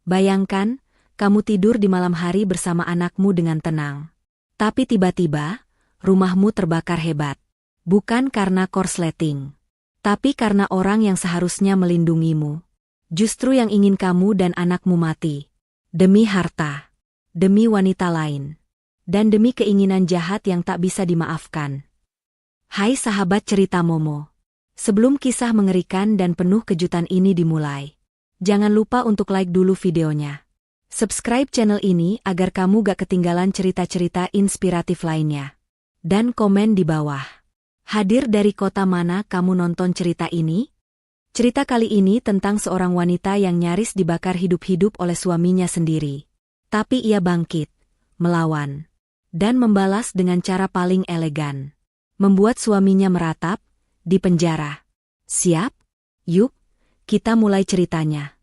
Bayangkan, kamu tidur di malam hari bersama anakmu dengan tenang. Tapi tiba-tiba, rumahmu terbakar hebat. Bukan karena korsleting, tapi karena orang yang seharusnya melindungimu. Justru yang ingin kamu dan anakmu mati. Demi harta, demi wanita lain, dan demi keinginan jahat yang tak bisa dimaafkan. Hai sahabat cerita Momo. Sebelum kisah mengerikan dan penuh kejutan ini dimulai, jangan lupa untuk like dulu videonya. Subscribe channel ini agar kamu gak ketinggalan cerita-cerita inspiratif lainnya. Dan komen di bawah. Hadir dari kota mana kamu nonton cerita ini? Cerita kali ini tentang seorang wanita yang nyaris dibakar hidup-hidup oleh suaminya sendiri. Tapi ia bangkit, melawan, dan membalas dengan cara paling elegan. Membuat suaminya meratap, di penjara. Siap? Yuk, kita mulai ceritanya.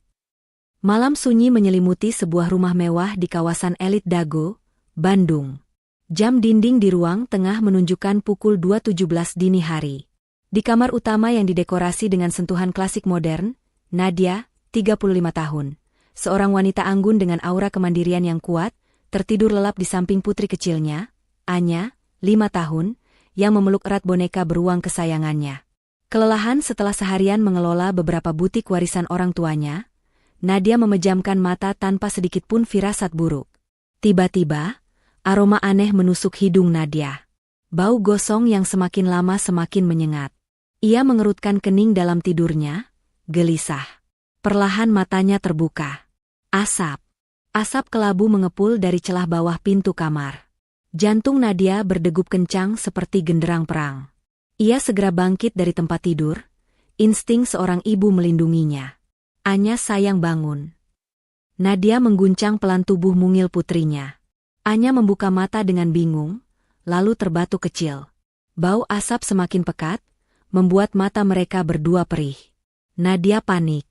Malam sunyi menyelimuti sebuah rumah mewah di kawasan elit Dago, Bandung. Jam dinding di ruang tengah menunjukkan pukul 2.17 dini hari. Di kamar utama yang didekorasi dengan sentuhan klasik modern, Nadia, 35 tahun, seorang wanita anggun dengan aura kemandirian yang kuat, tertidur lelap di samping putri kecilnya, Anya, 5 tahun, yang memeluk erat boneka beruang kesayangannya. Kelelahan setelah seharian mengelola beberapa butik warisan orang tuanya, Nadia memejamkan mata tanpa sedikit pun firasat buruk. Tiba-tiba, aroma aneh menusuk hidung Nadia. Bau gosong yang semakin lama semakin menyengat. Ia mengerutkan kening dalam tidurnya, gelisah. Perlahan matanya terbuka. Asap. Asap kelabu mengepul dari celah bawah pintu kamar. Jantung Nadia berdegup kencang seperti genderang perang. Ia segera bangkit dari tempat tidur. Insting seorang ibu melindunginya. Anya sayang bangun. Nadia mengguncang pelan tubuh mungil putrinya. Anya membuka mata dengan bingung, lalu terbatuk kecil. Bau asap semakin pekat, membuat mata mereka berdua perih. Nadia panik.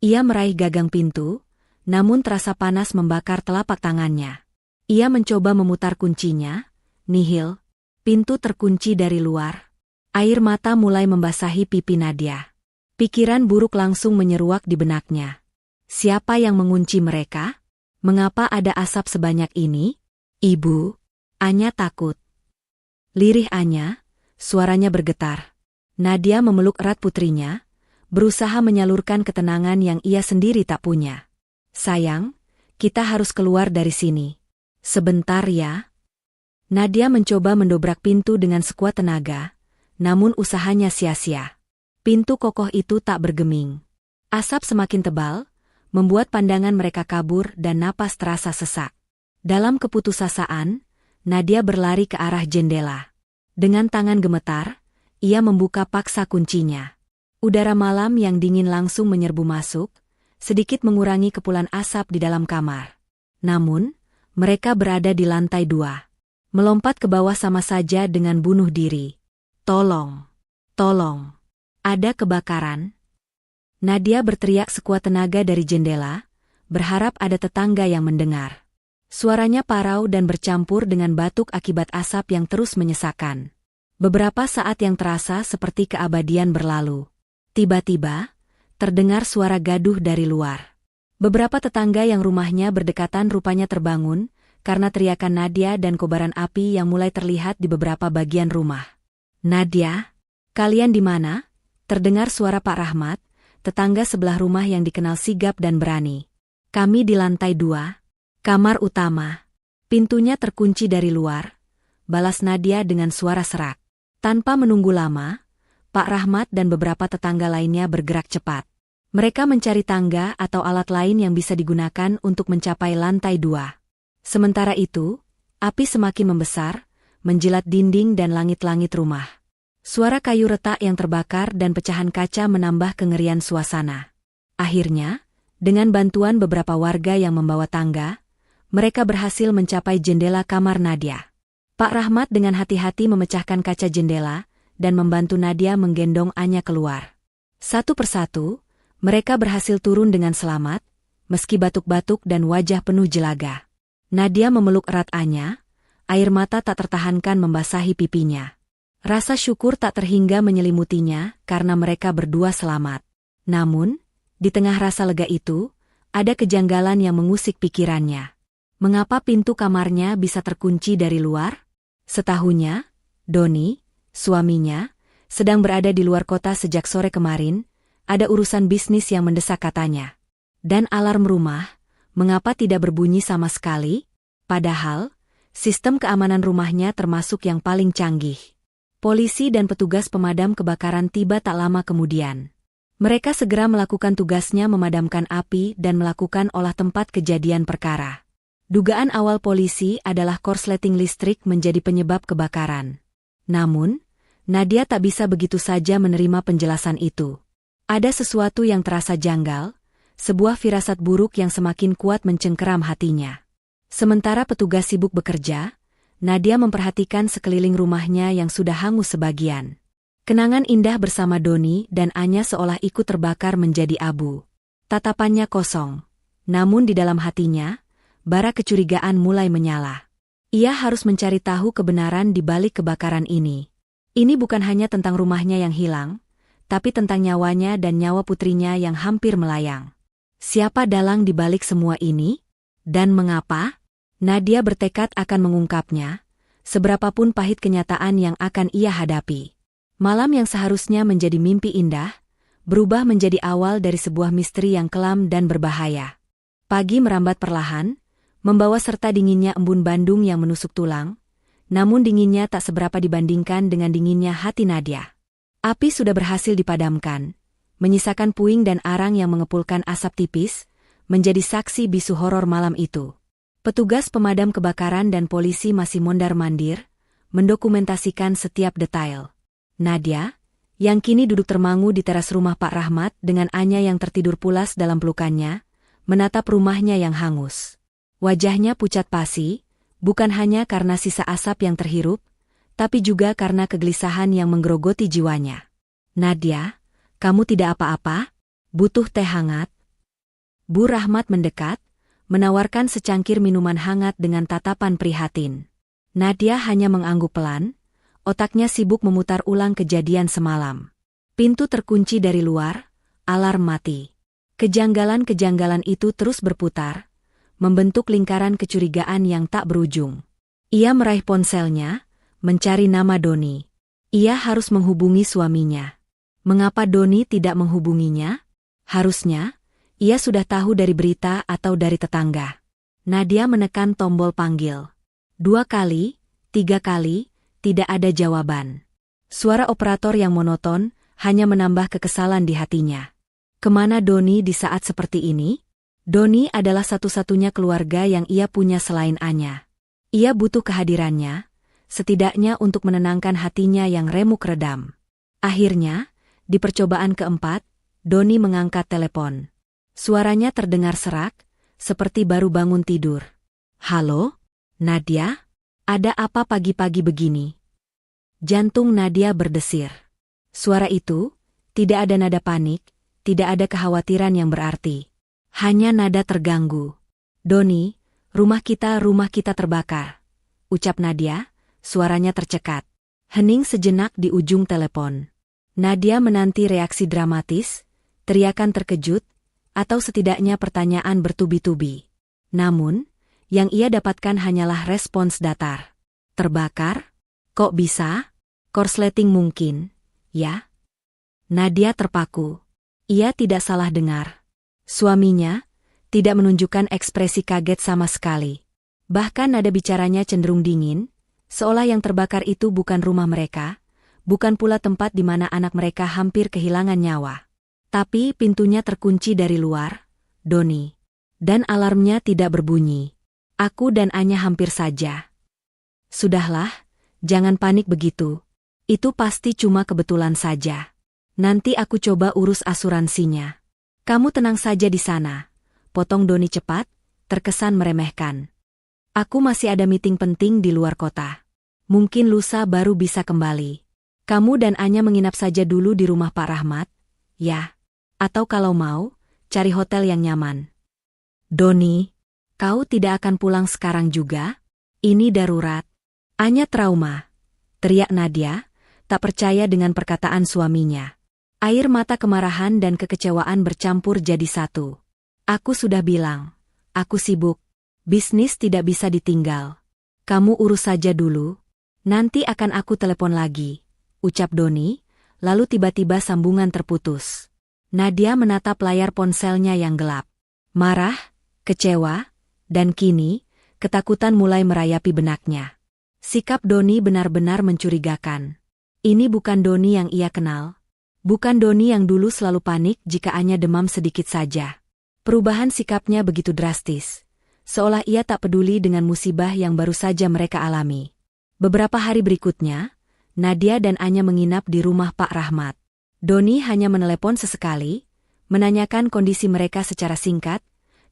Ia meraih gagang pintu, namun terasa panas membakar telapak tangannya. Ia mencoba memutar kuncinya, nihil. Pintu terkunci dari luar. Air mata mulai membasahi pipi Nadia. Pikiran buruk langsung menyeruak di benaknya. Siapa yang mengunci mereka? Mengapa ada asap sebanyak ini? Ibu, Anya takut. Lirih Anya, suaranya bergetar. Nadia memeluk erat putrinya, berusaha menyalurkan ketenangan yang ia sendiri tak punya. Sayang, kita harus keluar dari sini. Sebentar ya. Nadia mencoba mendobrak pintu dengan sekuat tenaga, namun usahanya sia-sia. Pintu kokoh itu tak bergeming. Asap semakin tebal, membuat pandangan mereka kabur dan napas terasa sesak. Dalam keputusasaan, Nadia berlari ke arah jendela. Dengan tangan gemetar, ia membuka paksa kuncinya. Udara malam yang dingin langsung menyerbu masuk, sedikit mengurangi kepulan asap di dalam kamar. Namun, mereka berada di lantai 2. Melompat ke bawah sama saja dengan bunuh diri. Tolong! Tolong! Ada kebakaran! Nadia berteriak sekuat tenaga dari jendela, berharap ada tetangga yang mendengar. Suaranya parau dan bercampur dengan batuk akibat asap yang terus menyesakkan. Beberapa saat yang terasa seperti keabadian berlalu. Tiba-tiba, terdengar suara gaduh dari luar. Beberapa tetangga yang rumahnya berdekatan rupanya terbangun, karena teriakan Nadia dan kobaran api yang mulai terlihat di beberapa bagian rumah. Nadia, kalian di mana? Terdengar suara Pak Rahmat, tetangga sebelah rumah yang dikenal sigap dan berani. Kami di lantai 2. Kamar utama. Pintunya terkunci dari luar, balas Nadia dengan suara serak. Tanpa menunggu lama, Pak Rahmat dan beberapa tetangga lainnya bergerak cepat. Mereka mencari tangga atau alat lain yang bisa digunakan untuk mencapai lantai 2. Sementara itu, api semakin membesar, menjilat dinding dan langit-langit rumah. Suara kayu retak yang terbakar dan pecahan kaca menambah kengerian suasana. Akhirnya, dengan bantuan beberapa warga yang membawa tangga, mereka berhasil mencapai jendela kamar Nadia. Pak Rahmat dengan hati-hati memecahkan kaca jendela dan membantu Nadia menggendong Anya keluar. Satu persatu, mereka berhasil turun dengan selamat, meski batuk-batuk dan wajah penuh jelaga. Nadia memeluk erat Anya, air mata tak tertahankan membasahi pipinya. Rasa syukur tak terhingga menyelimutinya karena mereka berdua selamat. Namun, di tengah rasa lega itu, Ada kejanggalan yang mengusik pikirannya. Mengapa pintu kamarnya bisa terkunci dari luar? Setahunya, Doni, suaminya, sedang berada di luar kota sejak sore kemarin, ada urusan bisnis yang mendesak katanya. Dan alarm rumah, mengapa tidak berbunyi sama sekali? Padahal, sistem keamanan rumahnya termasuk yang paling canggih. Polisi dan petugas pemadam kebakaran tiba tak lama kemudian. Mereka segera melakukan tugasnya memadamkan api dan melakukan olah tempat kejadian perkara. Dugaan awal polisi adalah korsleting listrik menjadi penyebab kebakaran. Namun, Nadia tak bisa begitu saja menerima penjelasan itu. Ada sesuatu yang terasa janggal, sebuah firasat buruk yang semakin kuat mencengkeram hatinya. Sementara petugas sibuk bekerja, Nadia memperhatikan sekeliling rumahnya yang sudah hangus sebagian. Kenangan indah bersama Doni dan Anya seolah ikut terbakar menjadi abu. Tatapannya kosong. Namun di dalam hatinya, bara kecurigaan mulai menyala. Ia harus mencari tahu kebenaran di balik kebakaran ini. Ini bukan hanya tentang rumahnya yang hilang, tapi tentang nyawanya dan nyawa putrinya yang hampir melayang. Siapa dalang di balik semua ini? Dan mengapa? Nadia bertekad akan mengungkapnya, seberapapun pahit kenyataan yang akan ia hadapi. Malam yang seharusnya menjadi mimpi indah, berubah menjadi awal dari sebuah misteri yang kelam dan berbahaya. Pagi merambat perlahan, membawa serta dinginnya embun Bandung yang menusuk tulang, namun dinginnya tak seberapa dibandingkan dengan dinginnya hati Nadia. Api sudah berhasil dipadamkan, menyisakan puing dan arang yang mengepulkan asap tipis, menjadi saksi bisu horor malam itu. Petugas pemadam kebakaran dan polisi masih mondar-mandir, mendokumentasikan setiap detail. Nadia, yang kini duduk termangu di teras rumah Pak Rahmat dengan Anya yang tertidur pulas dalam pelukannya, menatap rumahnya yang hangus. Wajahnya pucat pasi, bukan hanya karena sisa asap yang terhirup, tapi juga karena kegelisahan yang menggerogoti jiwanya. Nadia, kamu tidak apa-apa? Butuh teh hangat? Bu Rahmat mendekat, menawarkan secangkir minuman hangat dengan tatapan prihatin. Nadia hanya mengangguk pelan, otaknya sibuk memutar ulang kejadian semalam. Pintu terkunci dari luar, alarm mati. Kejanggalan-kejanggalan itu terus berputar, membentuk lingkaran kecurigaan yang tak berujung. Ia meraih ponselnya, mencari nama Doni. Ia harus menghubungi suaminya. Mengapa Doni tidak menghubunginya? Harusnya, ia sudah tahu dari berita atau dari tetangga. Nadia menekan tombol panggil. 2 kali, 3 kali, tidak ada jawaban. Suara operator yang monoton hanya menambah kekesalan di hatinya. Kemana Doni di saat seperti ini? Doni adalah satu-satunya keluarga yang ia punya selain Anya. Ia butuh kehadirannya, setidaknya untuk menenangkan hatinya yang remuk redam. Akhirnya, di percobaan keempat, Doni mengangkat telepon. Suaranya terdengar serak, seperti baru bangun tidur. Halo, Nadia? Ada apa pagi-pagi begini? Jantung Nadia berdesir. Suara itu, tidak ada nada panik, tidak ada kekhawatiran yang berarti. Hanya nada terganggu. Doni, rumah kita terbakar. Ucap Nadia, suaranya tercekat. Hening sejenak di ujung telepon. Nadia menanti reaksi dramatis, teriakan terkejut, atau setidaknya pertanyaan bertubi-tubi. Namun, yang ia dapatkan hanyalah respons datar. Terbakar? Kok bisa? Korsleting mungkin, ya? Nadia terpaku. Ia tidak salah dengar. Suaminya tidak menunjukkan ekspresi kaget sama sekali. Bahkan nada bicaranya cenderung dingin, seolah yang terbakar itu bukan rumah mereka, bukan pula tempat di mana anak mereka hampir kehilangan nyawa. Tapi pintunya terkunci dari luar, Doni. Dan alarmnya tidak berbunyi. Aku dan Anya hampir saja. Sudahlah, jangan panik begitu. Itu pasti cuma kebetulan saja. Nanti aku coba urus asuransinya. Kamu tenang saja di sana. Potong Doni cepat, terkesan meremehkan. Aku masih ada meeting penting di luar kota. Mungkin lusa baru bisa kembali. Kamu dan Anya menginap saja dulu di rumah Pak Rahmat, ya? Atau kalau mau, cari hotel yang nyaman. Doni, kau tidak akan pulang sekarang juga? Ini darurat. Anya trauma. Teriak Nadia, tak percaya dengan perkataan suaminya. Air mata kemarahan dan kekecewaan bercampur jadi satu. Aku sudah bilang, aku sibuk. Bisnis tidak bisa ditinggal. Kamu urus saja dulu. Nanti akan aku telepon lagi, ucap Doni, lalu tiba-tiba sambungan terputus. Nadia menatap layar ponselnya yang gelap. Marah, kecewa, dan kini, ketakutan mulai merayapi benaknya. Sikap Doni benar-benar mencurigakan. Ini bukan Doni yang ia kenal. Bukan Doni yang dulu selalu panik jika Anya demam sedikit saja. Perubahan sikapnya begitu drastis, seolah ia tak peduli dengan musibah yang baru saja mereka alami. Beberapa hari berikutnya, Nadia dan Anya menginap di rumah Pak Rahmat. Doni hanya menelepon sesekali, menanyakan kondisi mereka secara singkat,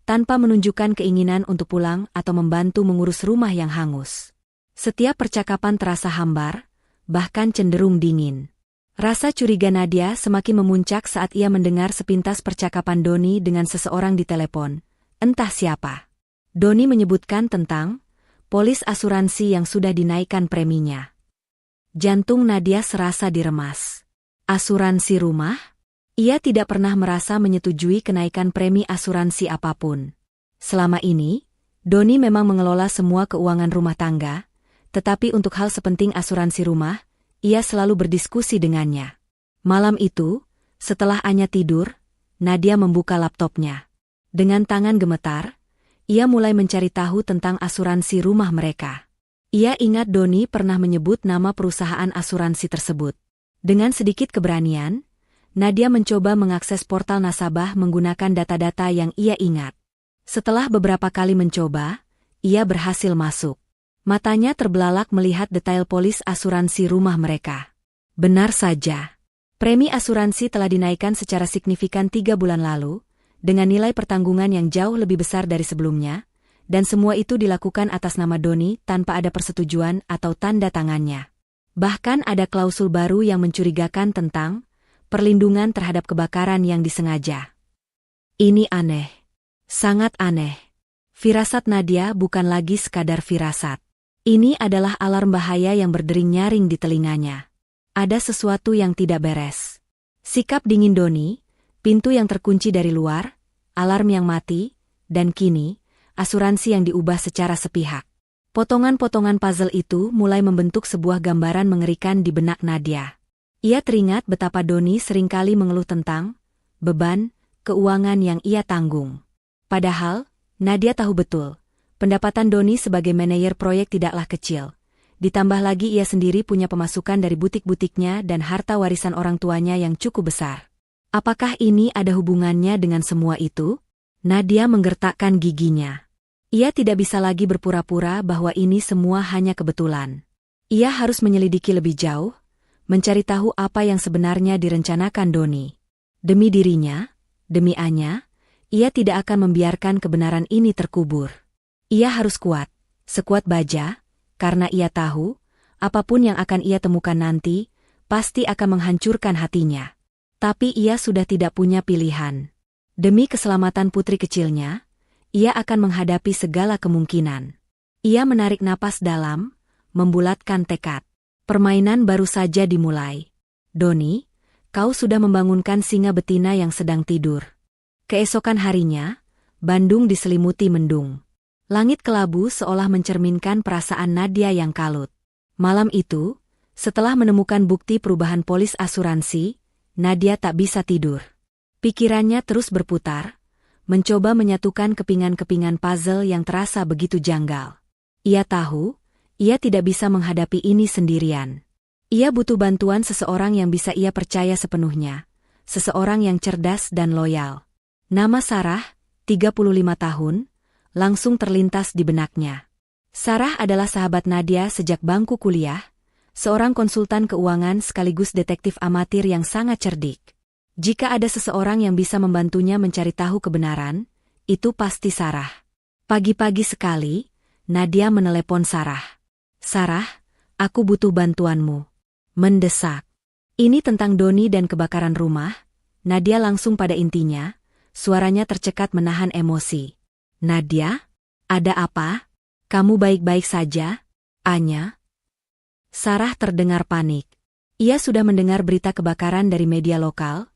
tanpa menunjukkan keinginan untuk pulang atau membantu mengurus rumah yang hangus. Setiap percakapan terasa hambar, bahkan cenderung dingin. Rasa curiga Nadia semakin memuncak saat ia mendengar sepintas percakapan Doni dengan seseorang di telepon, entah siapa. Doni menyebutkan tentang polis asuransi yang sudah dinaikkan preminya. Jantung Nadia serasa diremas. Asuransi rumah? Ia tidak pernah merasa menyetujui kenaikan premi asuransi apapun. Selama ini, Doni memang mengelola semua keuangan rumah tangga, tetapi untuk hal sepenting asuransi rumah, ia selalu berdiskusi dengannya. Malam itu, setelah Anya tidur, Nadia membuka laptopnya. Dengan tangan gemetar, ia mulai mencari tahu tentang asuransi rumah mereka. Ia ingat Doni pernah menyebut nama perusahaan asuransi tersebut. Dengan sedikit keberanian, Nadia mencoba mengakses portal nasabah menggunakan data-data yang ia ingat. Setelah beberapa kali mencoba, ia berhasil masuk. Matanya terbelalak melihat detail polis asuransi rumah mereka. Benar saja. Premi asuransi telah dinaikkan secara signifikan 3 bulan lalu, dengan nilai pertanggungan yang jauh lebih besar dari sebelumnya, dan semua itu dilakukan atas nama Doni tanpa ada persetujuan atau tanda tangannya. Bahkan ada klausul baru yang mencurigakan tentang perlindungan terhadap kebakaran yang disengaja. Ini aneh. Sangat aneh. Firasat Nadia bukan lagi sekadar firasat. Ini adalah alarm bahaya yang berdering nyaring di telinganya. Ada sesuatu yang tidak beres. Sikap dingin Doni, pintu yang terkunci dari luar, alarm yang mati, dan kini, asuransi yang diubah secara sepihak. Potongan-potongan puzzle itu mulai membentuk sebuah gambaran mengerikan di benak Nadia. Ia teringat betapa Doni seringkali mengeluh tentang beban keuangan yang ia tanggung. Padahal, Nadia tahu betul, pendapatan Doni sebagai manajer proyek tidaklah kecil. Ditambah lagi ia sendiri punya pemasukan dari butik-butiknya dan harta warisan orang tuanya yang cukup besar. Apakah ini ada hubungannya dengan semua itu? Nadia menggertakkan giginya. Ia tidak bisa lagi berpura-pura bahwa ini semua hanya kebetulan. Ia harus menyelidiki lebih jauh, mencari tahu apa yang sebenarnya direncanakan Doni. Demi dirinya, demi Anya, ia tidak akan membiarkan kebenaran ini terkubur. Ia harus kuat, sekuat baja, karena ia tahu, apapun yang akan ia temukan nanti, pasti akan menghancurkan hatinya. Tapi ia sudah tidak punya pilihan. Demi keselamatan putri kecilnya, ia akan menghadapi segala kemungkinan. Ia menarik napas dalam, membulatkan tekad. Permainan baru saja dimulai. Doni, kau sudah membangunkan singa betina yang sedang tidur. Keesokan harinya, Bandung diselimuti mendung. Langit kelabu seolah mencerminkan perasaan Nadia yang kalut. Malam itu, setelah menemukan bukti perubahan polis asuransi, Nadia tak bisa tidur. Pikirannya terus berputar, mencoba menyatukan kepingan-kepingan puzzle yang terasa begitu janggal. Ia tahu, ia tidak bisa menghadapi ini sendirian. Ia butuh bantuan seseorang yang bisa ia percaya sepenuhnya, seseorang yang cerdas dan loyal. Nama Sarah, 35 tahun, langsung terlintas di benaknya. Sarah adalah sahabat Nadia sejak bangku kuliah, seorang konsultan keuangan sekaligus detektif amatir yang sangat cerdik. Jika ada seseorang yang bisa membantunya mencari tahu kebenaran, itu pasti Sarah. Pagi-pagi sekali, Nadia menelepon Sarah. Sarah, aku butuh bantuanmu. Mendesak. Ini tentang Doni dan kebakaran rumah. Nadia langsung pada intinya, suaranya tercekat menahan emosi. Nadia, ada apa? Kamu baik-baik saja? Anya? Sarah terdengar panik. Ia sudah mendengar berita kebakaran dari media lokal,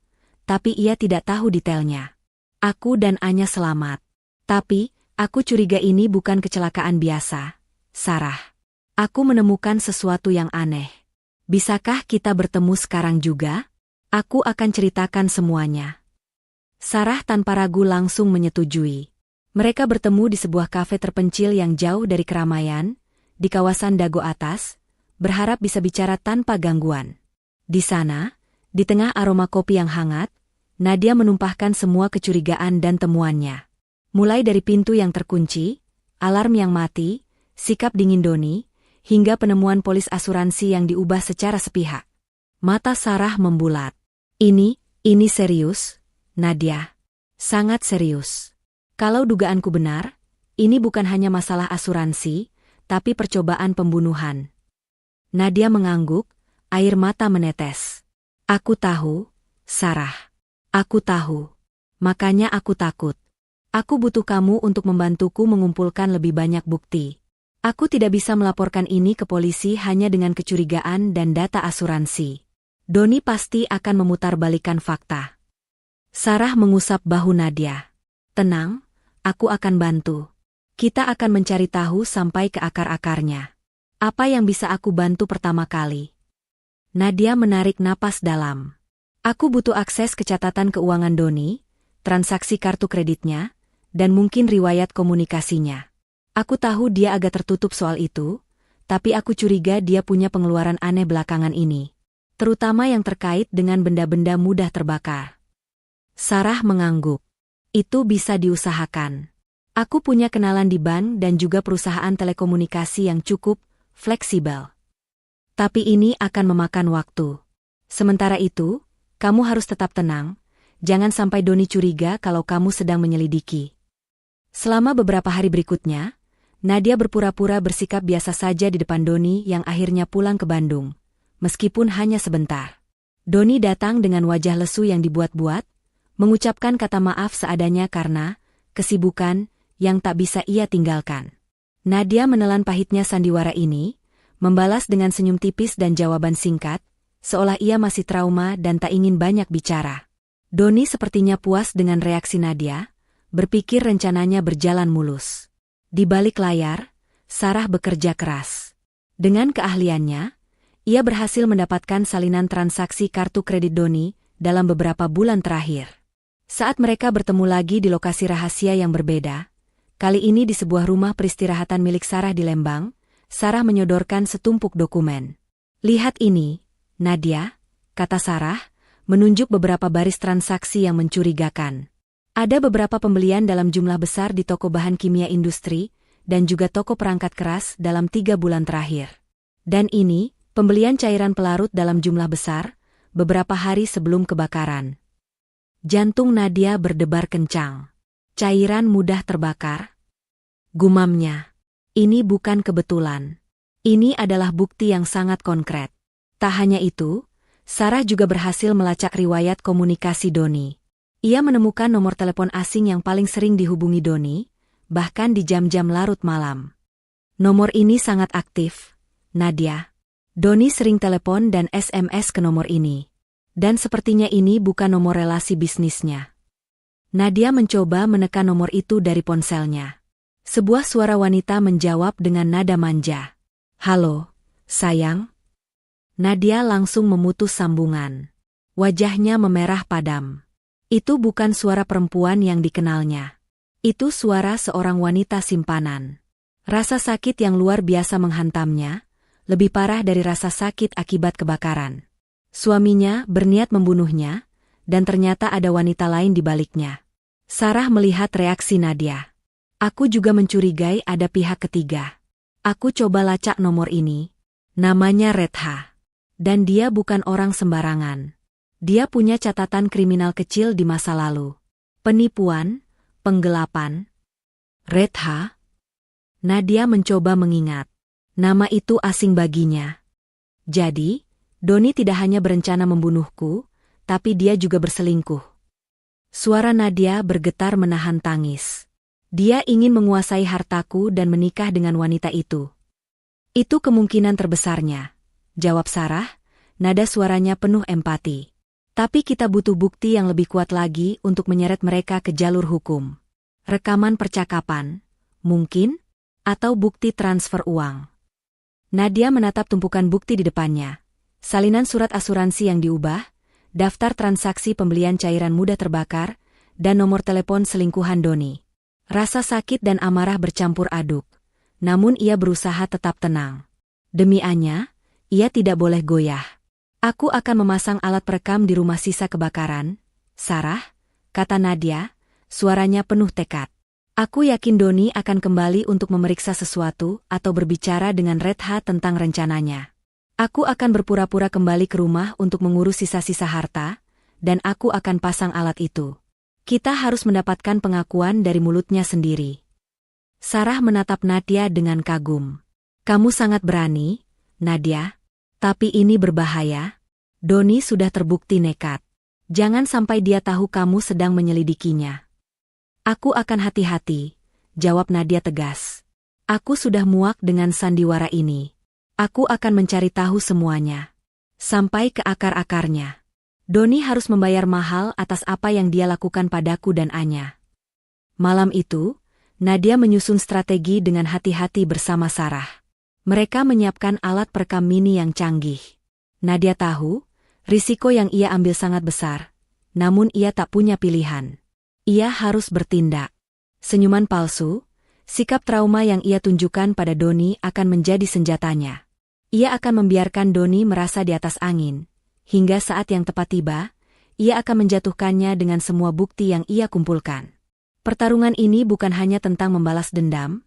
tapi ia tidak tahu detailnya. Aku dan Anya selamat. Tapi, aku curiga ini bukan kecelakaan biasa. Sarah. Aku menemukan sesuatu yang aneh. Bisakah kita bertemu sekarang juga? Aku akan ceritakan semuanya. Sarah tanpa ragu langsung menyetujui. Mereka bertemu di sebuah kafe terpencil yang jauh dari keramaian, di kawasan Dago Atas, berharap bisa bicara tanpa gangguan. Di sana, di tengah aroma kopi yang hangat, Nadia menumpahkan semua kecurigaan dan temuannya. Mulai dari pintu yang terkunci, alarm yang mati, sikap dingin Doni, hingga penemuan polis asuransi yang diubah secara sepihak. Mata Sarah membulat. Ini serius, Nadia. Sangat serius. Kalau dugaanku benar, ini bukan hanya masalah asuransi, tapi percobaan pembunuhan. Nadia mengangguk, air mata menetes. Aku tahu, Sarah. Aku tahu. Makanya aku takut. Aku butuh kamu untuk membantuku mengumpulkan lebih banyak bukti. Aku tidak bisa melaporkan ini ke polisi hanya dengan kecurigaan dan data asuransi. Doni pasti akan memutarbalikkan fakta. Sarah mengusap bahu Nadia. Tenang, aku akan bantu. Kita akan mencari tahu sampai ke akar-akarnya. Apa yang bisa aku bantu pertama kali? Nadia menarik napas dalam. Aku butuh akses ke catatan keuangan Doni, transaksi kartu kreditnya, dan mungkin riwayat komunikasinya. Aku tahu dia agak tertutup soal itu, tapi aku curiga dia punya pengeluaran aneh belakangan ini. Terutama yang terkait dengan benda-benda mudah terbakar. Sarah mengangguk. Itu bisa diusahakan. Aku punya kenalan di bank dan juga perusahaan telekomunikasi yang cukup fleksibel. Tapi ini akan memakan waktu. Sementara itu, kamu harus tetap tenang, jangan sampai Doni curiga kalau kamu sedang menyelidiki. Selama beberapa hari berikutnya, Nadia berpura-pura bersikap biasa saja di depan Doni yang akhirnya pulang ke Bandung. Meskipun hanya sebentar. Doni datang dengan wajah lesu yang dibuat-buat, mengucapkan kata maaf seadanya karena kesibukan yang tak bisa ia tinggalkan. Nadia menelan pahitnya sandiwara ini, membalas dengan senyum tipis dan jawaban singkat, seolah ia masih trauma dan tak ingin banyak bicara. Doni sepertinya puas dengan reaksi Nadia, berpikir rencananya berjalan mulus. Di balik layar, Sarah bekerja keras. Dengan keahliannya, ia berhasil mendapatkan salinan transaksi kartu kredit Doni dalam beberapa bulan terakhir. Saat mereka bertemu lagi di lokasi rahasia yang berbeda, kali ini di sebuah rumah peristirahatan milik Sarah di Lembang, Sarah menyodorkan setumpuk dokumen. Lihat ini, Nadia, kata Sarah, menunjuk beberapa baris transaksi yang mencurigakan. Ada beberapa pembelian dalam jumlah besar di toko bahan kimia industri, dan juga toko perangkat keras dalam 3 bulan terakhir. Dan ini, pembelian cairan pelarut dalam jumlah besar, beberapa hari sebelum kebakaran. Jantung Nadia berdebar kencang. Cairan mudah terbakar? Gumamnya. Ini bukan kebetulan. Ini adalah bukti yang sangat konkret. Tak hanya itu, Sarah juga berhasil melacak riwayat komunikasi Doni. Ia menemukan nomor telepon asing yang paling sering dihubungi Doni, bahkan di jam-jam larut malam. Nomor ini sangat aktif, Nadia. Doni sering telepon dan SMS ke nomor ini. Dan sepertinya ini bukan nomor relasi bisnisnya. Nadia mencoba menekan nomor itu dari ponselnya. Sebuah suara wanita menjawab dengan nada manja. Halo, sayang. Nadia langsung memutus sambungan. Wajahnya memerah padam. Itu bukan suara perempuan yang dikenalnya. Itu suara seorang wanita simpanan. Rasa sakit yang luar biasa menghantamnya, lebih parah dari rasa sakit akibat kebakaran. Suaminya berniat membunuhnya, dan ternyata ada wanita lain di baliknya. Sarah melihat reaksi Nadia. Aku juga mencurigai ada pihak ketiga. Aku coba lacak nomor ini. Namanya Retha. Dan dia bukan orang sembarangan. Dia punya catatan kriminal kecil di masa lalu. Penipuan, penggelapan. Retha? Nadia mencoba mengingat. Nama itu asing baginya. Jadi, Doni tidak hanya berencana membunuhku, tapi dia juga berselingkuh. Suara Nadia bergetar menahan tangis. Dia ingin menguasai hartaku dan menikah dengan wanita itu. Itu kemungkinan terbesarnya, jawab Sarah, nada suaranya penuh empati. Tapi kita butuh bukti yang lebih kuat lagi untuk menyeret mereka ke jalur hukum. Rekaman percakapan, mungkin? Atau bukti transfer uang. Nadia menatap tumpukan bukti di depannya. Salinan surat asuransi yang diubah, daftar transaksi pembelian cairan mudah terbakar, dan nomor telepon selingkuhan Doni. Rasa sakit dan amarah bercampur aduk. Namun ia berusaha tetap tenang. Demi Anya, ia tidak boleh goyah. Aku akan memasang alat perekam di rumah sisa kebakaran, Sarah, kata Nadia, suaranya penuh tekad. Aku yakin Doni akan kembali untuk memeriksa sesuatu atau berbicara dengan Redha tentang rencananya. Aku akan berpura-pura kembali ke rumah untuk mengurus sisa-sisa harta, dan aku akan pasang alat itu. Kita harus mendapatkan pengakuan dari mulutnya sendiri. Sarah menatap Nadia dengan kagum. Kamu sangat berani, Nadia. Tapi ini berbahaya. Doni sudah terbukti nekat. Jangan sampai dia tahu kamu sedang menyelidikinya. Aku akan hati-hati, jawab Nadia tegas. Aku sudah muak dengan sandiwara ini. Aku akan mencari tahu semuanya. Sampai ke akar-akarnya. Doni harus membayar mahal atas apa yang dia lakukan padaku dan Anya. Malam itu, Nadia menyusun strategi dengan hati-hati bersama Sarah. Mereka menyiapkan alat perekam mini yang canggih. Nadia tahu, risiko yang ia ambil sangat besar, namun ia tak punya pilihan. Ia harus bertindak. Senyuman palsu, sikap trauma yang ia tunjukkan pada Doni akan menjadi senjatanya. Ia akan membiarkan Doni merasa di atas angin, hingga saat yang tepat tiba, ia akan menjatuhkannya dengan semua bukti yang ia kumpulkan. Pertarungan ini bukan hanya tentang membalas dendam,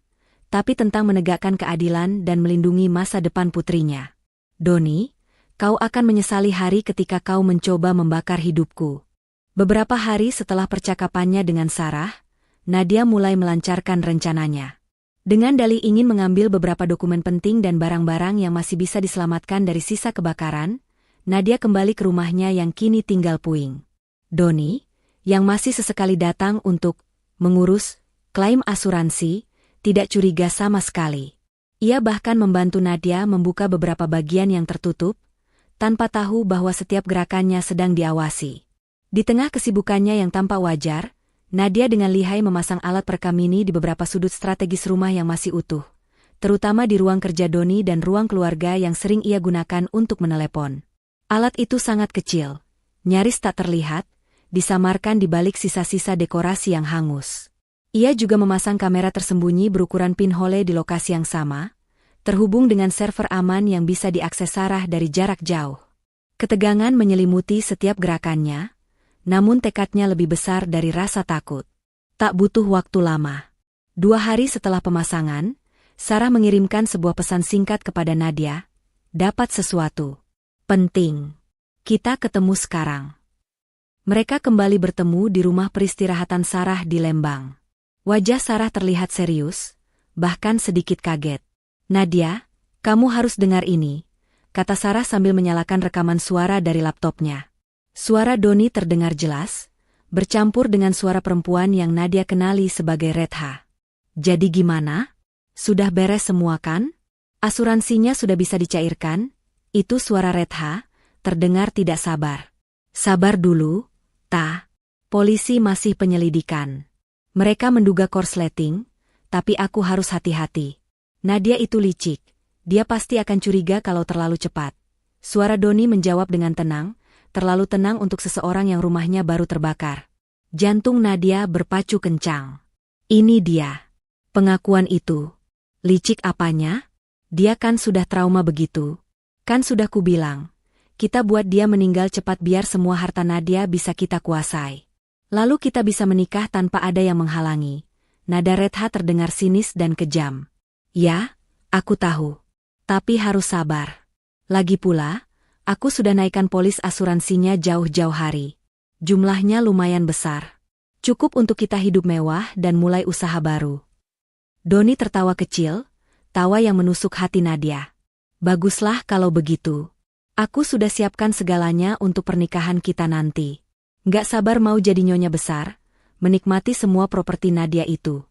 tapi tentang menegakkan keadilan dan melindungi masa depan putrinya. Doni, kau akan menyesali hari ketika kau mencoba membakar hidupku. Beberapa hari setelah percakapannya dengan Sarah, Nadia mulai melancarkan rencananya. Dengan dalih ingin mengambil beberapa dokumen penting dan barang-barang yang masih bisa diselamatkan dari sisa kebakaran, Nadia kembali ke rumahnya yang kini tinggal puing. Doni, yang masih sesekali datang untuk mengurus klaim asuransi, tidak curiga sama sekali. Ia bahkan membantu Nadia membuka beberapa bagian yang tertutup, tanpa tahu bahwa setiap gerakannya sedang diawasi. Di tengah kesibukannya yang tampak wajar, Nadia dengan lihai memasang alat perekam mini di beberapa sudut strategis rumah yang masih utuh, terutama di ruang kerja Doni dan ruang keluarga yang sering ia gunakan untuk menelepon. Alat itu sangat kecil, nyaris tak terlihat, disamarkan di balik sisa-sisa dekorasi yang hangus. Ia juga memasang kamera tersembunyi berukuran pinhole di lokasi yang sama, terhubung dengan server aman yang bisa diakses Sarah dari jarak jauh. Ketegangan menyelimuti setiap gerakannya, namun tekadnya lebih besar dari rasa takut. Tak butuh waktu lama. 2 hari setelah pemasangan, Sarah mengirimkan sebuah pesan singkat kepada Nadia. Dapat sesuatu penting. Kita ketemu sekarang. Mereka kembali bertemu di rumah peristirahatan Sarah di Lembang. Wajah Sarah terlihat serius, bahkan sedikit kaget. Nadia, kamu harus dengar ini, kata Sarah sambil menyalakan rekaman suara dari laptopnya. Suara Doni terdengar jelas, bercampur dengan suara perempuan yang Nadia kenali sebagai Redha. Jadi gimana? Sudah beres semua kan? Asuransinya sudah bisa dicairkan? Itu suara Redha, terdengar tidak sabar. Sabar dulu, Ta. Polisi masih penyelidikan. Mereka menduga korsleting, tapi aku harus hati-hati. Nadia itu licik, dia pasti akan curiga kalau terlalu cepat. Suara Doni menjawab dengan tenang, terlalu tenang untuk seseorang yang rumahnya baru terbakar. Jantung Nadia berpacu kencang. Ini dia. Pengakuan itu. Licik apanya? Dia kan sudah trauma begitu. Kan sudah kubilang. Kita buat dia meninggal cepat biar semua harta Nadia bisa kita kuasai. Lalu kita bisa menikah tanpa ada yang menghalangi. Nada Redha terdengar sinis dan kejam. Ya, aku tahu. Tapi harus sabar. Lagi pula, aku sudah naikkan polis asuransinya jauh-jauh hari. Jumlahnya lumayan besar. Cukup untuk kita hidup mewah dan mulai usaha baru. Doni tertawa kecil, tawa yang menusuk hati Nadia. Baguslah kalau begitu. Aku sudah siapkan segalanya untuk pernikahan kita nanti. Nggak sabar mau jadi nyonya besar, menikmati semua properti Nadia itu.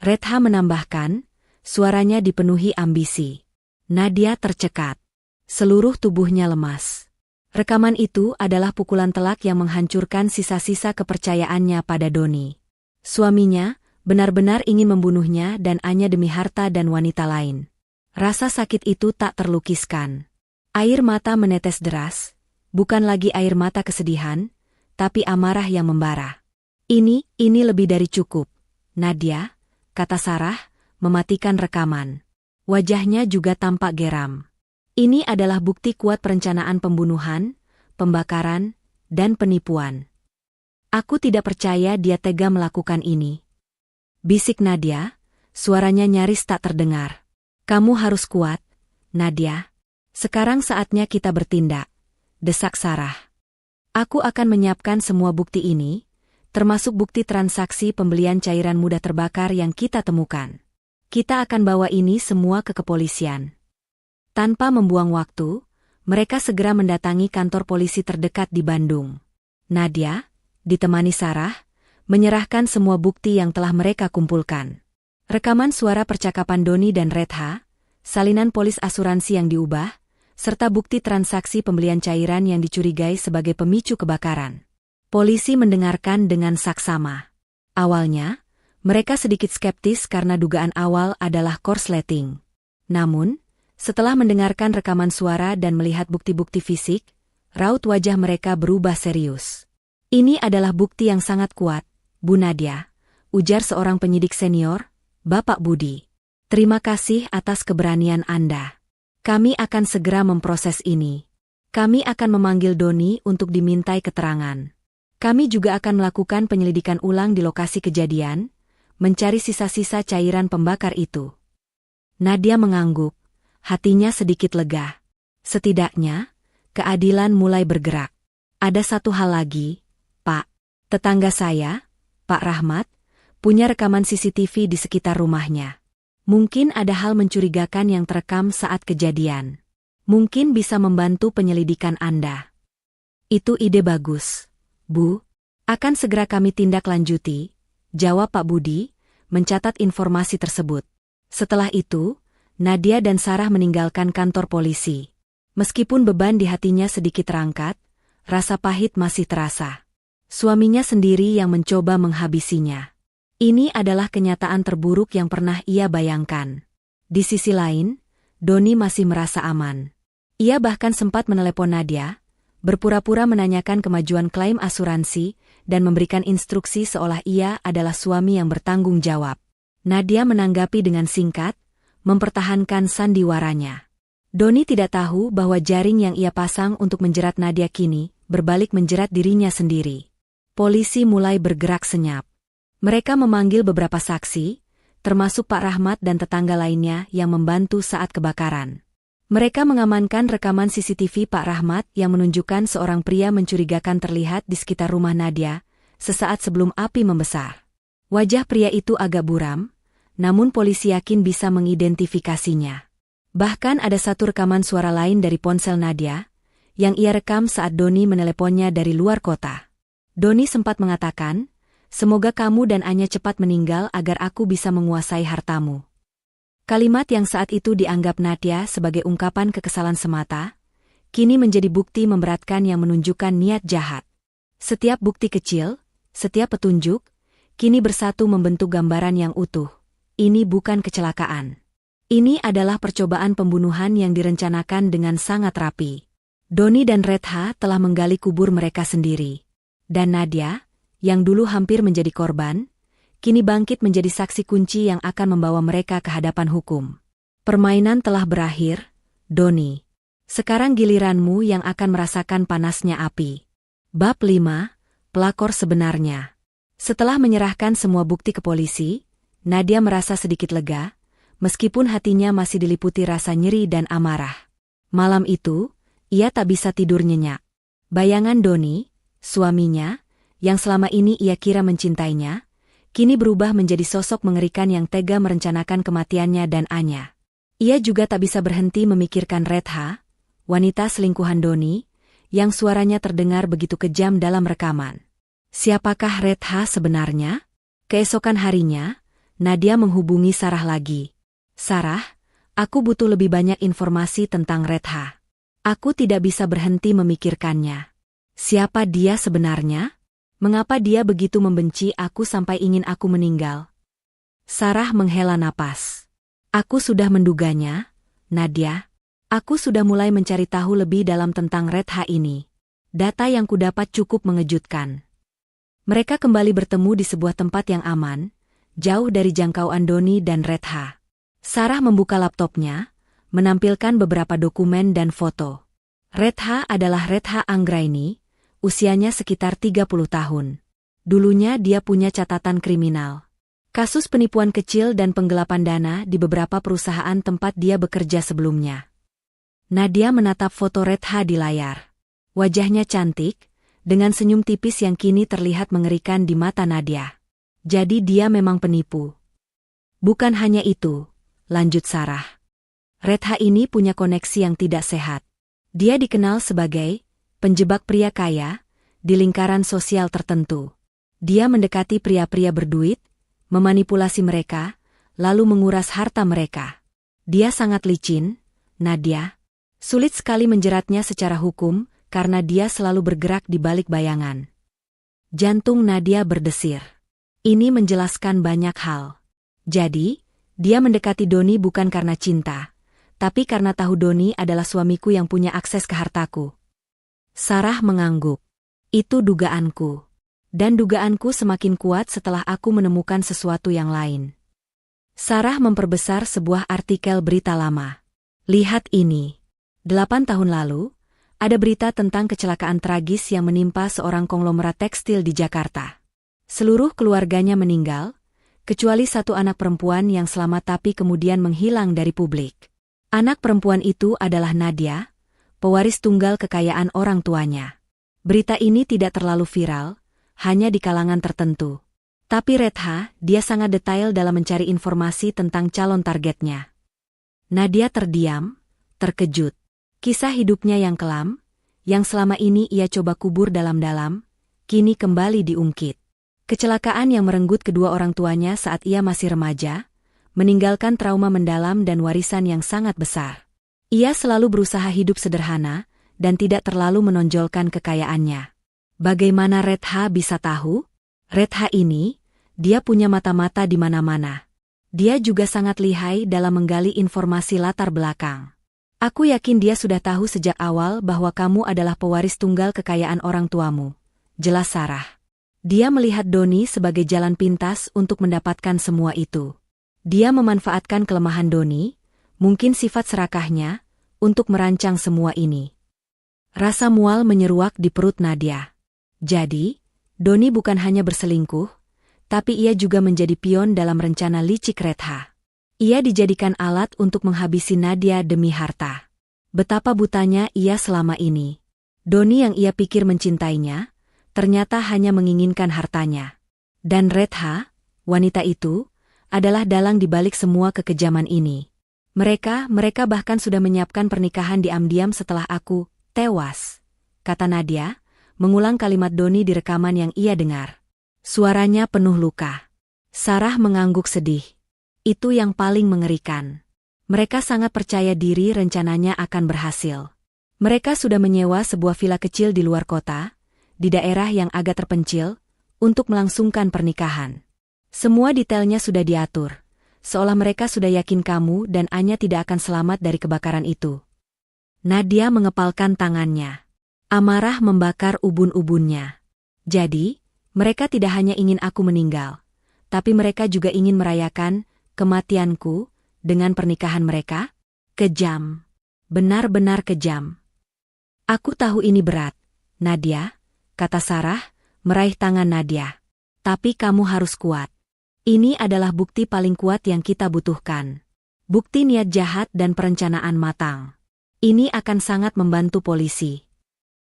Redha menambahkan, suaranya dipenuhi ambisi. Nadia tercekat. Seluruh tubuhnya lemas. Rekaman itu adalah pukulan telak yang menghancurkan sisa-sisa kepercayaannya pada Doni. Suaminya benar-benar ingin membunuhnya dan hanya demi harta dan wanita lain. Rasa sakit itu tak terlukiskan. Air mata menetes deras, bukan lagi air mata kesedihan, tapi amarah yang membara. Ini lebih dari cukup, Nadia, kata Sarah, mematikan rekaman. Wajahnya juga tampak geram. Ini adalah bukti kuat perencanaan pembunuhan, pembakaran, dan penipuan. Aku tidak percaya dia tega melakukan ini. Bisik Nadia, suaranya nyaris tak terdengar. Kamu harus kuat, Nadia. Sekarang saatnya kita bertindak, desak Sarah. Aku akan menyiapkan semua bukti ini, termasuk bukti transaksi pembelian cairan mudah terbakar yang kita temukan. Kita akan bawa ini semua ke kepolisian. Tanpa membuang waktu, mereka segera mendatangi kantor polisi terdekat di Bandung. Nadia, ditemani Sarah, menyerahkan semua bukti yang telah mereka kumpulkan. Rekaman suara percakapan Doni dan Retha, salinan polis asuransi yang diubah, serta bukti transaksi pembelian cairan yang dicurigai sebagai pemicu kebakaran. Polisi mendengarkan dengan saksama. Awalnya, mereka sedikit skeptis karena dugaan awal adalah korsleting. Namun, setelah mendengarkan rekaman suara dan melihat bukti-bukti fisik, raut wajah mereka berubah serius. Ini adalah bukti yang sangat kuat, Bu Nadia, ujar seorang penyidik senior, Bapak Budi. Terima kasih atas keberanian Anda. Kami akan segera memproses ini. Kami akan memanggil Doni untuk dimintai keterangan. Kami juga akan melakukan penyelidikan ulang di lokasi kejadian, mencari sisa-sisa cairan pembakar itu. Nadia mengangguk. Hatinya sedikit lega. Setidaknya, keadilan mulai bergerak. Ada satu hal lagi, Pak. Tetangga saya, Pak Rahmat, punya rekaman CCTV di sekitar rumahnya. Mungkin ada hal mencurigakan yang terekam saat kejadian. Mungkin bisa membantu penyelidikan Anda. Itu ide bagus, Bu. Akan segera kami tindak lanjuti, jawab Pak Budi, mencatat informasi tersebut. Setelah itu, Nadia dan Sarah meninggalkan kantor polisi. Meskipun beban di hatinya sedikit terangkat, rasa pahit masih terasa. Suaminya sendiri yang mencoba menghabisinya. Ini adalah kenyataan terburuk yang pernah ia bayangkan. Di sisi lain, Doni masih merasa aman. Ia bahkan sempat menelepon Nadia, berpura-pura menanyakan kemajuan klaim asuransi, dan memberikan instruksi seolah ia adalah suami yang bertanggung jawab. Nadia menanggapi dengan singkat, mempertahankan sandiwaranya. Doni tidak tahu bahwa jaring yang ia pasang untuk menjerat Nadia kini berbalik menjerat dirinya sendiri. Polisi mulai bergerak senyap. Mereka memanggil beberapa saksi, termasuk Pak Rahmat dan tetangga lainnya yang membantu saat kebakaran. Mereka mengamankan rekaman CCTV Pak Rahmat yang menunjukkan seorang pria mencurigakan terlihat di sekitar rumah Nadia, sesaat sebelum api membesar. Wajah pria itu agak buram, namun polisi yakin bisa mengidentifikasinya. Bahkan ada satu rekaman suara lain dari ponsel Nadia, yang ia rekam saat Doni meneleponnya dari luar kota. Doni sempat mengatakan, "Semoga kamu dan Anya cepat meninggal agar aku bisa menguasai hartamu." Kalimat yang saat itu dianggap Nadia sebagai ungkapan kekesalan semata, kini menjadi bukti memberatkan yang menunjukkan niat jahat. Setiap bukti kecil, setiap petunjuk, kini bersatu membentuk gambaran yang utuh. Ini bukan kecelakaan. Ini adalah percobaan pembunuhan yang direncanakan dengan sangat rapi. Doni dan Retha telah menggali kubur mereka sendiri. Dan Nadia, yang dulu hampir menjadi korban, kini bangkit menjadi saksi kunci yang akan membawa mereka ke hadapan hukum. Permainan telah berakhir, Doni. Sekarang giliranmu yang akan merasakan panasnya api. Bab 5, Pelakor Sebenarnya. Setelah menyerahkan semua bukti ke polisi, Nadia merasa sedikit lega, meskipun hatinya masih diliputi rasa nyeri dan amarah. Malam itu, ia tak bisa tidur nyenyak. Bayangan Doni, suaminya, yang selama ini ia kira mencintainya, kini berubah menjadi sosok mengerikan yang tega merencanakan kematiannya dan Anya. Ia juga tak bisa berhenti memikirkan Retha, wanita selingkuhan Doni, yang suaranya terdengar begitu kejam dalam rekaman. Siapakah Retha sebenarnya? Keesokan harinya, Nadia menghubungi Sarah lagi. "Sarah, aku butuh lebih banyak informasi tentang Retha. Aku tidak bisa berhenti memikirkannya. Siapa dia sebenarnya? Mengapa dia begitu membenci aku sampai ingin aku meninggal? Sarah menghela napas. Aku sudah menduganya, Nadia. Aku sudah mulai mencari tahu lebih dalam tentang Retha ini. Data yang kudapat cukup mengejutkan. Mereka kembali bertemu di sebuah tempat yang aman, jauh dari jangkauan Doni dan Retha. Sarah membuka laptopnya, menampilkan beberapa dokumen dan foto. Retha adalah Retha Anggraini, usianya sekitar 30 tahun. Dulunya dia punya catatan kriminal. Kasus penipuan kecil dan penggelapan dana di beberapa perusahaan tempat dia bekerja sebelumnya. Nadia menatap foto Retha di layar. Wajahnya cantik, dengan senyum tipis yang kini terlihat mengerikan di mata Nadia. Jadi dia memang penipu. Bukan hanya itu, lanjut Sarah. Retha ini punya koneksi yang tidak sehat. Dia dikenal sebagai penjebak pria kaya di lingkaran sosial tertentu. Dia mendekati pria-pria berduit, memanipulasi mereka, lalu menguras harta mereka. Dia sangat licin, Nadia. Sulit sekali menjeratnya secara hukum karena dia selalu bergerak di balik bayangan. Jantung Nadia berdesir. Ini menjelaskan banyak hal. Jadi, dia mendekati Doni bukan karena cinta, tapi karena tahu Doni adalah suamiku yang punya akses ke hartaku. Sarah mengangguk. Itu dugaanku. Dan dugaanku semakin kuat setelah aku menemukan sesuatu yang lain. Sarah memperbesar sebuah artikel berita lama. Lihat ini. 8 tahun lalu, ada berita tentang kecelakaan tragis yang menimpa seorang konglomerat tekstil di Jakarta. Seluruh keluarganya meninggal, kecuali satu anak perempuan yang selamat tapi kemudian menghilang dari publik. Anak perempuan itu adalah Nadia, pewaris tunggal kekayaan orang tuanya. Berita ini tidak terlalu viral, hanya di kalangan tertentu. Tapi Retha, dia sangat detail dalam mencari informasi tentang calon targetnya. Nadia terdiam, terkejut. Kisah hidupnya yang kelam, yang selama ini ia coba kubur dalam-dalam, kini kembali diungkit. Kecelakaan yang merenggut kedua orang tuanya saat ia masih remaja, meninggalkan trauma mendalam dan warisan yang sangat besar. Ia selalu berusaha hidup sederhana, dan tidak terlalu menonjolkan kekayaannya. Bagaimana Retha bisa tahu? Retha ini, dia punya mata-mata di mana-mana. Dia juga sangat lihai dalam menggali informasi latar belakang. Aku yakin dia sudah tahu sejak awal bahwa kamu adalah pewaris tunggal kekayaan orang tuamu. Jelas Sarah. Dia melihat Doni sebagai jalan pintas untuk mendapatkan semua itu. Dia memanfaatkan kelemahan Doni, mungkin sifat serakahnya, untuk merancang semua ini. Rasa mual menyeruak di perut Nadia. Jadi, Doni bukan hanya berselingkuh, tapi ia juga menjadi pion dalam rencana licik Retha. Ia dijadikan alat untuk menghabisi Nadia demi harta. Betapa butanya ia selama ini. Doni yang ia pikir mencintainya, ternyata hanya menginginkan hartanya. Dan Retha, wanita itu, adalah dalang di balik semua kekejaman ini. Mereka bahkan sudah menyiapkan pernikahan diam-diam setelah aku tewas, kata Nadia, mengulang kalimat Doni di rekaman yang ia dengar. Suaranya penuh luka. Sarah mengangguk sedih. Itu yang paling mengerikan. Mereka sangat percaya diri rencananya akan berhasil. Mereka sudah menyewa sebuah villa kecil di luar kota, di daerah yang agak terpencil, untuk melangsungkan pernikahan. Semua detailnya sudah diatur, seolah mereka sudah yakin kamu dan Anya tidak akan selamat dari kebakaran itu. Nadia mengepalkan tangannya. Amarah membakar ubun-ubunnya. Jadi, mereka tidak hanya ingin aku meninggal, tapi mereka juga ingin merayakan kematianku dengan pernikahan mereka? Kejam. Benar-benar kejam. Aku tahu ini berat, Nadia, kata Sarah, meraih tangan Nadia. Tapi kamu harus kuat. Ini adalah bukti paling kuat yang kita butuhkan. Bukti niat jahat dan perencanaan matang. Ini akan sangat membantu polisi.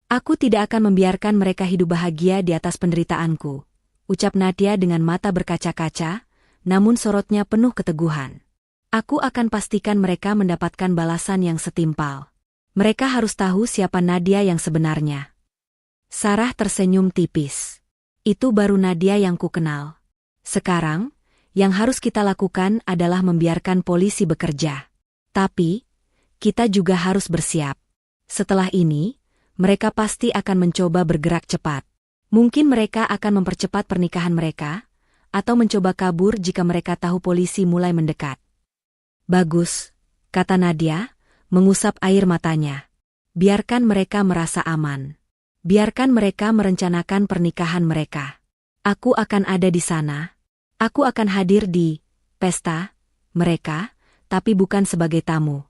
Aku tidak akan membiarkan mereka hidup bahagia di atas penderitaanku, ucap Nadia dengan mata berkaca-kaca, namun sorotnya penuh keteguhan. Aku akan pastikan mereka mendapatkan balasan yang setimpal. Mereka harus tahu siapa Nadia yang sebenarnya. Sarah tersenyum tipis. Itu baru Nadia yang kukenal. Sekarang, yang harus kita lakukan adalah membiarkan polisi bekerja. Tapi, kita juga harus bersiap. Setelah ini, mereka pasti akan mencoba bergerak cepat. Mungkin mereka akan mempercepat pernikahan mereka, atau mencoba kabur jika mereka tahu polisi mulai mendekat. Bagus, kata Nadia, mengusap air matanya. Biarkan mereka merasa aman. Biarkan mereka merencanakan pernikahan mereka. Aku akan ada di sana. Aku akan hadir di pesta mereka, tapi bukan sebagai tamu.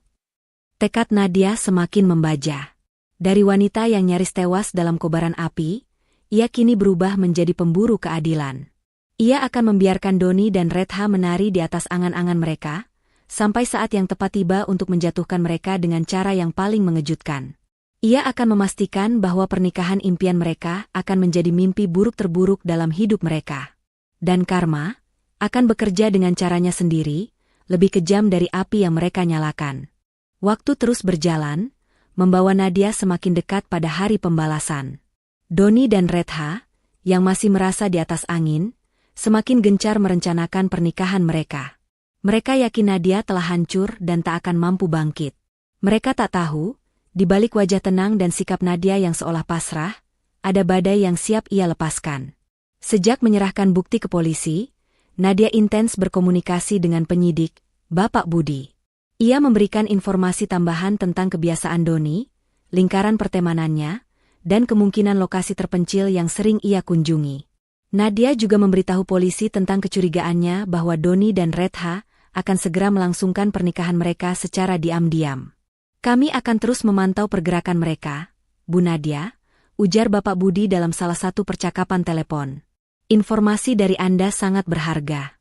Tekad Nadia semakin membaja. Dari wanita yang nyaris tewas dalam kobaran api, ia kini berubah menjadi pemburu keadilan. Ia akan membiarkan Doni dan Retha menari di atas angan-angan mereka, sampai saat yang tepat tiba untuk menjatuhkan mereka dengan cara yang paling mengejutkan. Ia akan memastikan bahwa pernikahan impian mereka akan menjadi mimpi buruk terburuk dalam hidup mereka. Dan karma akan bekerja dengan caranya sendiri, lebih kejam dari api yang mereka nyalakan. Waktu terus berjalan, membawa Nadia semakin dekat pada hari pembalasan. Doni dan Retha, yang masih merasa di atas angin, semakin gencar merencanakan pernikahan mereka. Mereka yakin Nadia telah hancur dan tak akan mampu bangkit. Mereka tak tahu, di balik wajah tenang dan sikap Nadia yang seolah pasrah, ada badai yang siap ia lepaskan. Sejak menyerahkan bukti ke polisi, Nadia intens berkomunikasi dengan penyidik, Bapak Budi. Ia memberikan informasi tambahan tentang kebiasaan Doni, lingkaran pertemanannya, dan kemungkinan lokasi terpencil yang sering ia kunjungi. Nadia juga memberitahu polisi tentang kecurigaannya bahwa Doni dan Retha akan segera melangsungkan pernikahan mereka secara diam-diam. Kami akan terus memantau pergerakan mereka, Bu Nadia, ujar Bapak Budi dalam salah satu percakapan telepon. Informasi dari Anda sangat berharga.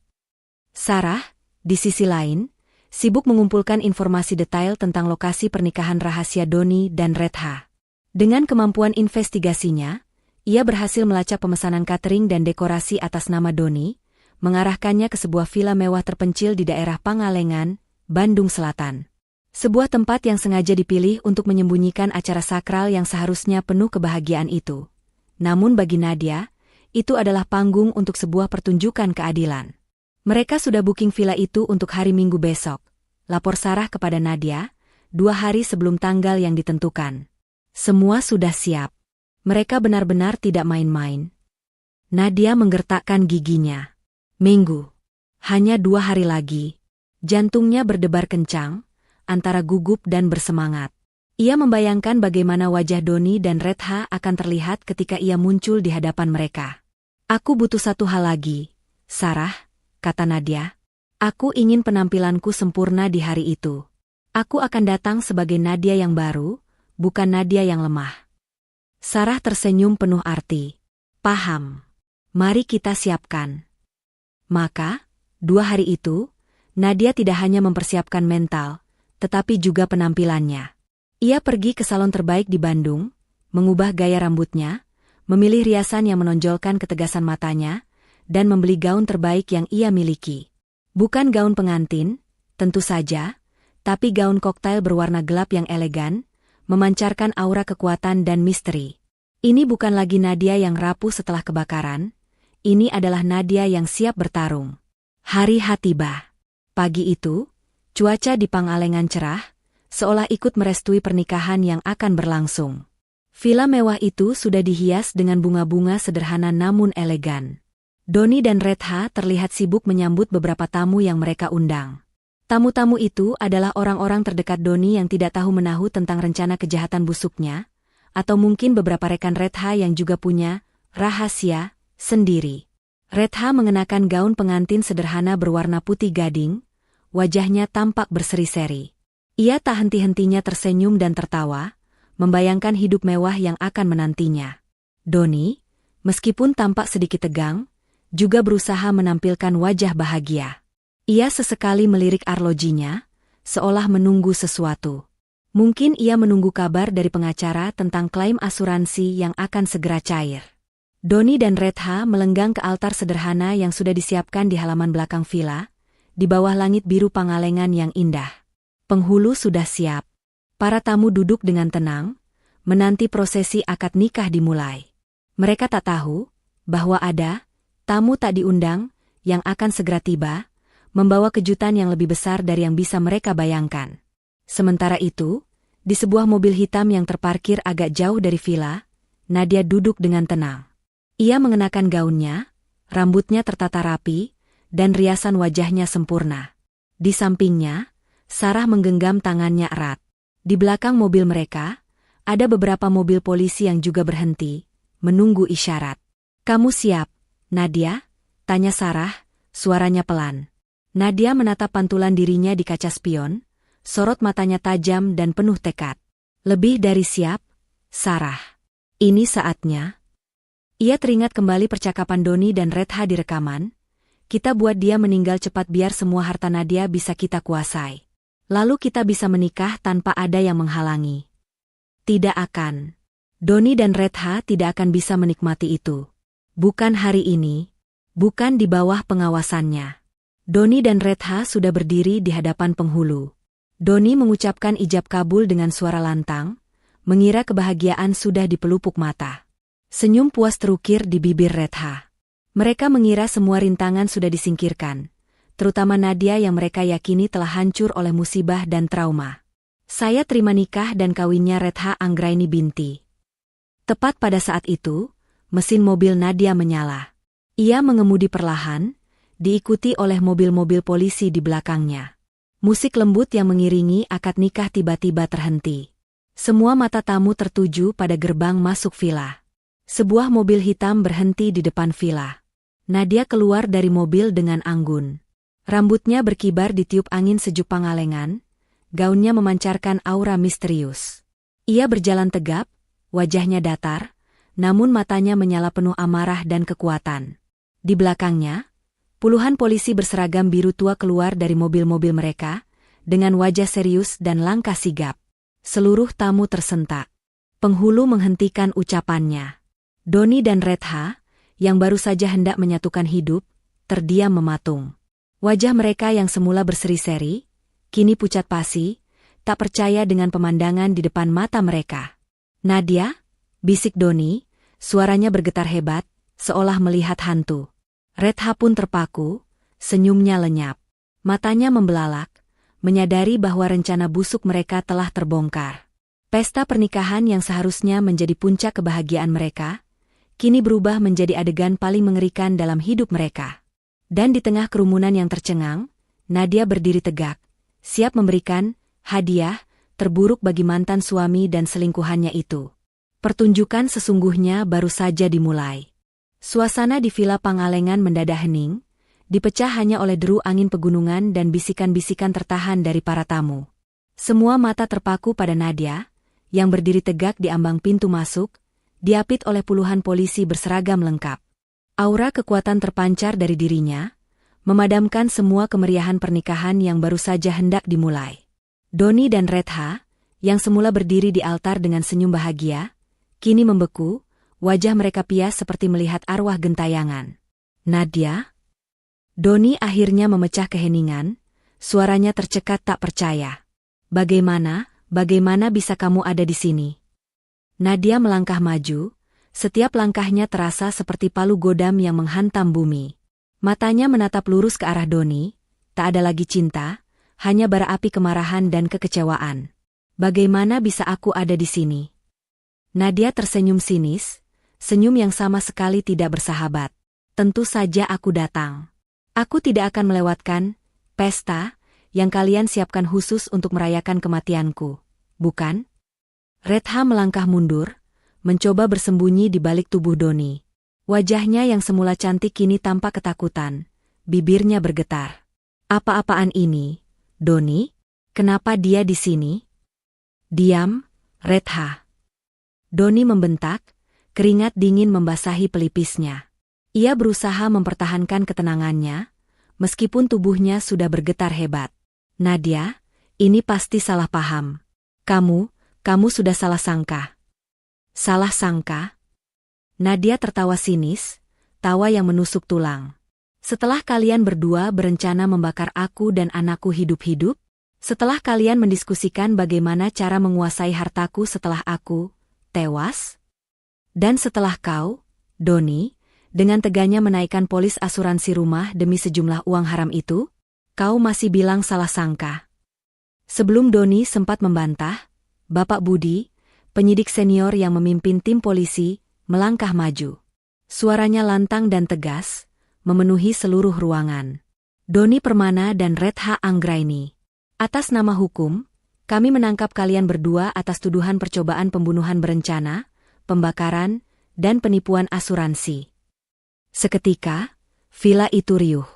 Sarah, di sisi lain, sibuk mengumpulkan informasi detail tentang lokasi pernikahan rahasia Doni dan Retha. Dengan kemampuan investigasinya, ia berhasil melacak pemesanan catering dan dekorasi atas nama Doni, mengarahkannya ke sebuah villa mewah terpencil di daerah Pangalengan, Bandung Selatan. Sebuah tempat yang sengaja dipilih untuk menyembunyikan acara sakral yang seharusnya penuh kebahagiaan itu. Namun bagi Nadia, itu adalah panggung untuk sebuah pertunjukan keadilan. Mereka sudah booking villa itu untuk hari Minggu besok, lapor Sarah kepada Nadia, 2 hari sebelum tanggal yang ditentukan. Semua sudah siap. Mereka benar-benar tidak main-main. Nadia menggertakkan giginya. Minggu. Hanya 2 hari lagi. Jantungnya berdebar kencang, antara gugup dan bersemangat. Ia membayangkan bagaimana wajah Doni dan Retha akan terlihat ketika ia muncul di hadapan mereka. Aku butuh satu hal lagi, Sarah, kata Nadia. Aku ingin penampilanku sempurna di hari itu. Aku akan datang sebagai Nadia yang baru, bukan Nadia yang lemah. Sarah tersenyum penuh arti. Paham. Mari kita siapkan. Maka, 2 hari itu, Nadia tidak hanya mempersiapkan mental, tetapi juga penampilannya. Ia pergi ke salon terbaik di Bandung, mengubah gaya rambutnya, memilih riasan yang menonjolkan ketegasan matanya, dan membeli gaun terbaik yang ia miliki. Bukan gaun pengantin, tentu saja, tapi gaun koktail berwarna gelap yang elegan, memancarkan aura kekuatan dan misteri. Ini bukan lagi Nadia yang rapuh setelah kebakaran, ini adalah Nadia yang siap bertarung. Hari H tiba. Pagi itu, cuaca di Pangalengan cerah, seolah ikut merestui pernikahan yang akan berlangsung. Villa mewah itu sudah dihias dengan bunga-bunga sederhana namun elegan. Doni dan Retha terlihat sibuk menyambut beberapa tamu yang mereka undang. Tamu-tamu itu adalah orang-orang terdekat Doni yang tidak tahu menahu tentang rencana kejahatan busuknya, atau mungkin beberapa rekan Retha yang juga punya rahasia sendiri. Retha mengenakan gaun pengantin sederhana berwarna putih gading, wajahnya tampak berseri-seri. Ia tak henti-hentinya tersenyum dan tertawa, membayangkan hidup mewah yang akan menantinya. Doni, meskipun tampak sedikit tegang, juga berusaha menampilkan wajah bahagia. Ia sesekali melirik arlojinya, seolah menunggu sesuatu. Mungkin ia menunggu kabar dari pengacara tentang klaim asuransi yang akan segera cair. Doni dan Retha melenggang ke altar sederhana yang sudah disiapkan di halaman belakang villa, di bawah langit biru Pangalengan yang indah. Penghulu sudah siap. Para tamu duduk dengan tenang, menanti prosesi akad nikah dimulai. Mereka tak tahu bahwa ada tamu tak diundang yang akan segera tiba, membawa kejutan yang lebih besar dari yang bisa mereka bayangkan. Sementara itu, Di sebuah mobil hitam yang terparkir agak jauh dari villa, Nadia duduk dengan tenang. Ia mengenakan gaunnya, rambutnya tertata rapi, dan riasan wajahnya sempurna. Di sampingnya, Sarah menggenggam tangannya erat. Di belakang mobil mereka, ada beberapa mobil polisi yang juga berhenti, menunggu isyarat. "Kamu siap, Nadia?" tanya Sarah, suaranya pelan. Nadia menatap pantulan dirinya di kaca spion, sorot matanya tajam dan penuh tekad. "Lebih dari siap, Sarah. Ini saatnya." Ia teringat kembali percakapan Doni dan Retha di rekaman. "Kita buat dia meninggal cepat biar semua harta Nadia bisa kita kuasai. Lalu kita bisa menikah tanpa ada yang menghalangi." Tidak akan. Doni dan Retha tidak akan bisa menikmati itu. Bukan hari ini. Bukan di bawah pengawasannya. Doni dan Retha sudah berdiri di hadapan penghulu. Doni mengucapkan ijab kabul dengan suara lantang, mengira kebahagiaan sudah di pelupuk mata. Senyum puas terukir di bibir Retha. Mereka mengira semua rintangan sudah disingkirkan, terutama Nadia yang mereka yakini telah hancur oleh musibah dan trauma. "Saya terima nikah dan kawinnya Retha Anggraini binti." Tepat pada saat itu, mesin mobil Nadia menyala. Ia mengemudi perlahan, diikuti oleh mobil-mobil polisi di belakangnya. Musik lembut yang mengiringi akad nikah tiba-tiba terhenti. Semua mata tamu tertuju pada gerbang masuk villa. Sebuah mobil hitam berhenti di depan villa. Nadia keluar dari mobil dengan anggun. Rambutnya berkibar ditiup angin sejuk Pangalengan, gaunnya memancarkan aura misterius. Ia berjalan tegap, wajahnya datar, namun matanya menyala penuh amarah dan kekuatan. Di belakangnya, puluhan polisi berseragam biru tua keluar dari mobil-mobil mereka, dengan wajah serius dan langkah sigap. Seluruh tamu tersentak. Penghulu menghentikan ucapannya. Doni dan Retha, yang baru saja hendak menyatukan hidup, terdiam mematung. Wajah mereka yang semula berseri-seri, kini pucat pasi, tak percaya dengan pemandangan di depan mata mereka. "Nadia?" bisik Doni, suaranya bergetar hebat, seolah melihat hantu. Retha pun terpaku, senyumnya lenyap. Matanya membelalak, menyadari bahwa rencana busuk mereka telah terbongkar. Pesta pernikahan yang seharusnya menjadi puncak kebahagiaan mereka, kini berubah menjadi adegan paling mengerikan dalam hidup mereka. Dan di tengah kerumunan yang tercengang, Nadia berdiri tegak, siap memberikan hadiah terburuk bagi mantan suami dan selingkuhannya itu. Pertunjukan sesungguhnya baru saja dimulai. Suasana di Villa Pangalengan mendadak hening, dipecah hanya oleh deru angin pegunungan dan bisikan-bisikan tertahan dari para tamu. Semua mata terpaku pada Nadia, yang berdiri tegak di ambang pintu masuk, diapit oleh puluhan polisi berseragam lengkap. Aura kekuatan terpancar dari dirinya, memadamkan semua kemeriahan pernikahan yang baru saja hendak dimulai. Doni dan Retha, yang semula berdiri di altar dengan senyum bahagia, kini membeku, wajah mereka pias seperti melihat arwah gentayangan. "Nadia?" Doni akhirnya memecah keheningan, suaranya tercekat tak percaya. Bagaimana bisa kamu ada di sini?" Nadia melangkah maju, setiap langkahnya terasa seperti palu godam yang menghantam bumi. Matanya menatap lurus ke arah Doni, tak ada lagi cinta, hanya bara api kemarahan dan kekecewaan. "Bagaimana bisa aku ada di sini?" Nadia tersenyum sinis, senyum yang sama sekali tidak bersahabat. "Tentu saja aku datang. Aku tidak akan melewatkan pesta yang kalian siapkan khusus untuk merayakan kematianku, bukan?" Retha melangkah mundur, mencoba bersembunyi di balik tubuh Doni. Wajahnya yang semula cantik kini tampak ketakutan, bibirnya bergetar. "Apa-apaan ini, Doni? Kenapa dia di sini?" "Diam, Retha." Doni membentak, keringat dingin membasahi pelipisnya. Ia berusaha mempertahankan ketenangannya, meskipun tubuhnya sudah bergetar hebat. "Nadia, ini pasti salah paham. Kamu sudah salah sangka." "Salah sangka?" Nadia tertawa sinis, tawa yang menusuk tulang. "Setelah kalian berdua berencana membakar aku dan anakku hidup-hidup? Setelah kalian mendiskusikan bagaimana cara menguasai hartaku setelah aku tewas? Dan setelah kau, Doni, dengan teganya menaikkan polis asuransi rumah demi sejumlah uang haram itu, kau masih bilang salah sangka?" Sebelum Doni sempat membantah, Bapak Budi, penyidik senior yang memimpin tim polisi, melangkah maju. Suaranya lantang dan tegas, memenuhi seluruh ruangan. Doni Permana dan Retha Anggraini. Atas nama hukum, kami menangkap kalian berdua atas tuduhan percobaan pembunuhan berencana, pembakaran, dan penipuan asuransi. Seketika, villa itu riuh.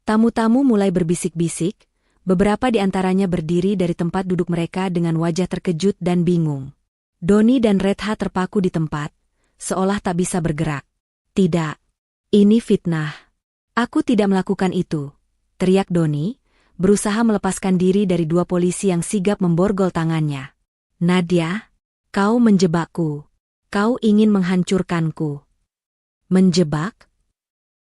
Tamu-tamu mulai berbisik-bisik, beberapa di antaranya berdiri dari tempat duduk mereka dengan wajah terkejut dan bingung. Doni dan Retha terpaku di tempat, seolah tak bisa bergerak. Tidak. Ini fitnah. Aku tidak melakukan itu, teriak Doni, berusaha melepaskan diri dari dua polisi yang sigap memborgol tangannya. Nadia, kau menjebakku. Kau ingin menghancurkanku. Menjebak?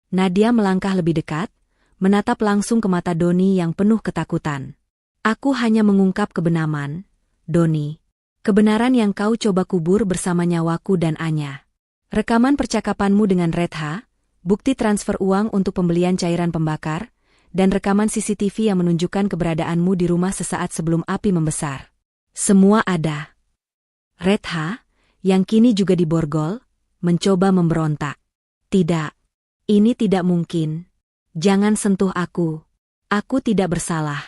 Nadia melangkah lebih dekat, menatap langsung ke mata Doni yang penuh ketakutan. Aku hanya mengungkap kebenaran, Doni. Kebenaran yang kau coba kubur bersama nyawaku dan Anya. Rekaman percakapanmu dengan Retha, bukti transfer uang untuk pembelian cairan pembakar, dan rekaman CCTV yang menunjukkan keberadaanmu di rumah sesaat sebelum api membesar. Semua ada. Retha, yang kini juga diborgol, mencoba memberontak. Tidak. Ini tidak mungkin. Jangan sentuh aku. Aku tidak bersalah.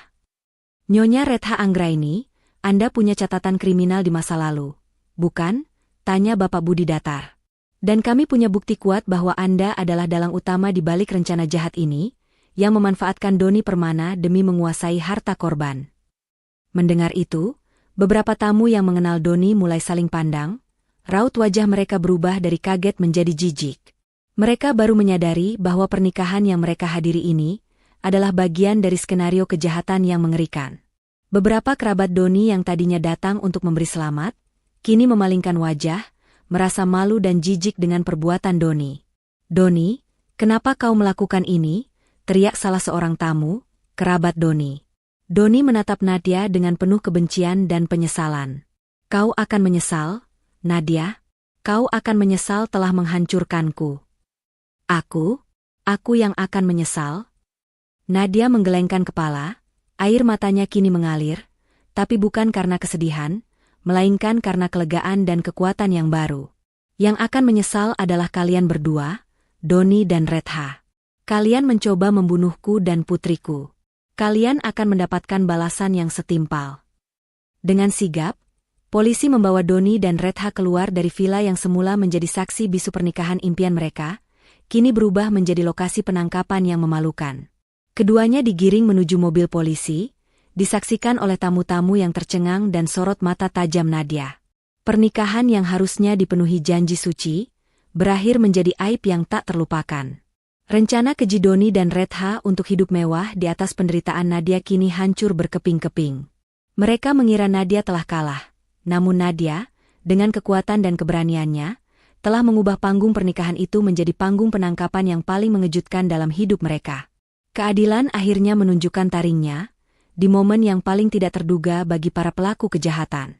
Nyonya Retha Anggraini, Anda punya catatan kriminal di masa lalu, bukan? Tanya Bapak Budi datar. Dan kami punya bukti kuat bahwa Anda adalah dalang utama di balik rencana jahat ini, yang memanfaatkan Doni Permana demi menguasai harta korban. Mendengar itu, beberapa tamu yang mengenal Doni mulai saling pandang, raut wajah mereka berubah dari kaget menjadi jijik. Mereka baru menyadari bahwa pernikahan yang mereka hadiri ini adalah bagian dari skenario kejahatan yang mengerikan. Beberapa kerabat Doni yang tadinya datang untuk memberi selamat, kini memalingkan wajah, merasa malu dan jijik dengan perbuatan Doni. Doni, kenapa kau melakukan ini? Teriak salah seorang tamu, kerabat Doni. Doni menatap Nadia dengan penuh kebencian dan penyesalan. Kau akan menyesal, Nadia. Kau akan menyesal telah menghancurkanku. Aku yang akan menyesal? Nadia menggelengkan kepala, air matanya kini mengalir, tapi bukan karena kesedihan, melainkan karena kelegaan dan kekuatan yang baru. Yang akan menyesal adalah kalian berdua, Doni dan Retha. Kalian mencoba membunuhku dan putriku. Kalian akan mendapatkan balasan yang setimpal. Dengan sigap, polisi membawa Doni dan Retha keluar dari villa yang semula menjadi saksi bisu pernikahan impian mereka, kini berubah menjadi lokasi penangkapan yang memalukan. Keduanya digiring menuju mobil polisi, disaksikan oleh tamu-tamu yang tercengang dan sorot mata tajam Nadia. Pernikahan yang harusnya dipenuhi janji suci, berakhir menjadi aib yang tak terlupakan. Rencana keji Doni dan Retha untuk hidup mewah di atas penderitaan Nadia kini hancur berkeping-keping. Mereka mengira Nadia telah kalah, namun Nadia, dengan kekuatan dan keberaniannya, telah mengubah panggung pernikahan itu menjadi panggung penangkapan yang paling mengejutkan dalam hidup mereka. Keadilan akhirnya menunjukkan taringnya, di momen yang paling tidak terduga bagi para pelaku kejahatan.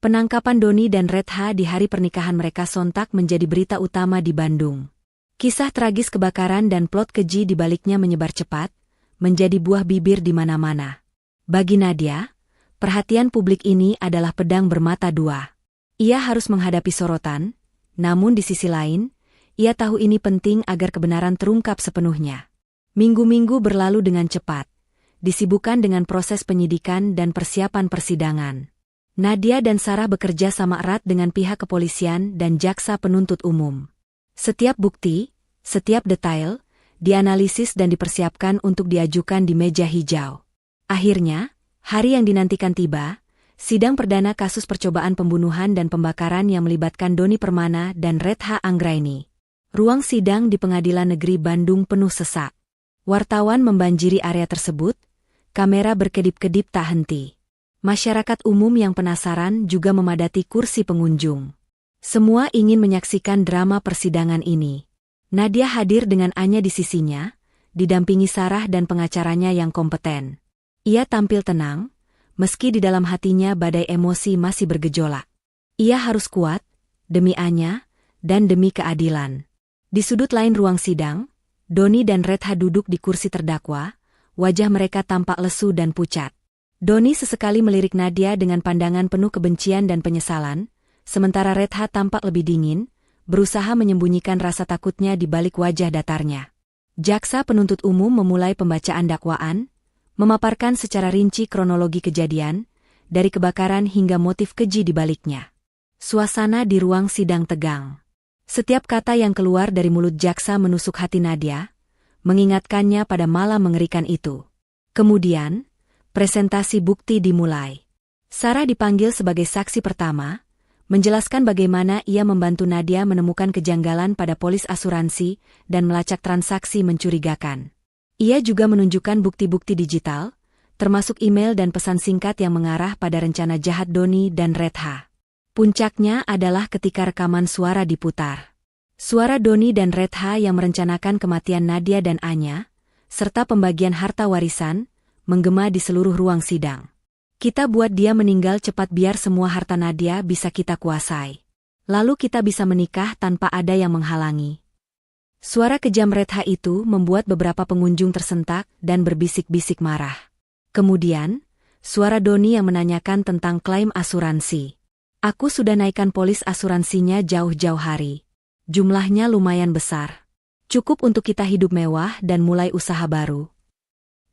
Penangkapan Doni dan Retha di hari pernikahan mereka sontak menjadi berita utama di Bandung. Kisah tragis kebakaran dan plot keji di baliknya menyebar cepat, menjadi buah bibir di mana-mana. Bagi Nadia, perhatian publik ini adalah pedang bermata dua. Ia harus menghadapi sorotan, namun di sisi lain, ia tahu ini penting agar kebenaran terungkap sepenuhnya. Minggu-minggu berlalu dengan cepat, disibukkan dengan proses penyidikan dan persiapan persidangan. Nadia dan Sarah bekerja sama erat dengan pihak kepolisian dan jaksa penuntut umum. Setiap bukti, setiap detail, dianalisis dan dipersiapkan untuk diajukan di meja hijau. Akhirnya, hari yang dinantikan tiba, sidang perdana kasus percobaan pembunuhan dan pembakaran yang melibatkan Doni Permana dan Retha Anggraini. Ruang sidang di Pengadilan Negeri Bandung penuh sesak. Wartawan membanjiri area tersebut, kamera berkedip-kedip tak henti. Masyarakat umum yang penasaran juga memadati kursi pengunjung. Semua ingin menyaksikan drama persidangan ini. Nadia hadir dengan Anya di sisinya, didampingi Sarah dan pengacaranya yang kompeten. Ia tampil tenang, meski di dalam hatinya badai emosi masih bergejolak. Ia harus kuat, demi Anya, dan demi keadilan. Di sudut lain ruang sidang, Doni dan Retha duduk di kursi terdakwa, wajah mereka tampak lesu dan pucat. Doni sesekali melirik Nadia dengan pandangan penuh kebencian dan penyesalan, sementara Redha tampak lebih dingin, berusaha menyembunyikan rasa takutnya di balik wajah datarnya. Jaksa penuntut umum memulai pembacaan dakwaan, memaparkan secara rinci kronologi kejadian, dari kebakaran hingga motif keji di baliknya. Suasana di ruang sidang tegang. Setiap kata yang keluar dari mulut jaksa menusuk hati Nadia, mengingatkannya pada malam mengerikan itu. Kemudian, presentasi bukti dimulai. Sarah dipanggil sebagai saksi pertama, menjelaskan bagaimana ia membantu Nadia menemukan kejanggalan pada polis asuransi dan melacak transaksi mencurigakan. Ia juga menunjukkan bukti-bukti digital, termasuk email dan pesan singkat yang mengarah pada rencana jahat Doni dan Redha. Puncaknya adalah ketika rekaman suara diputar. Suara Doni dan Redha yang merencanakan kematian Nadia dan Anya, serta pembagian harta warisan, menggema di seluruh ruang sidang. Kita buat dia meninggal cepat biar semua harta Nadia bisa kita kuasai. Lalu kita bisa menikah tanpa ada yang menghalangi. Suara kejam Redha itu membuat beberapa pengunjung tersentak dan berbisik-bisik marah. Kemudian, suara Doni yang menanyakan tentang klaim asuransi. Aku sudah naikkan polis asuransinya jauh-jauh hari. Jumlahnya lumayan besar. Cukup untuk kita hidup mewah dan mulai usaha baru.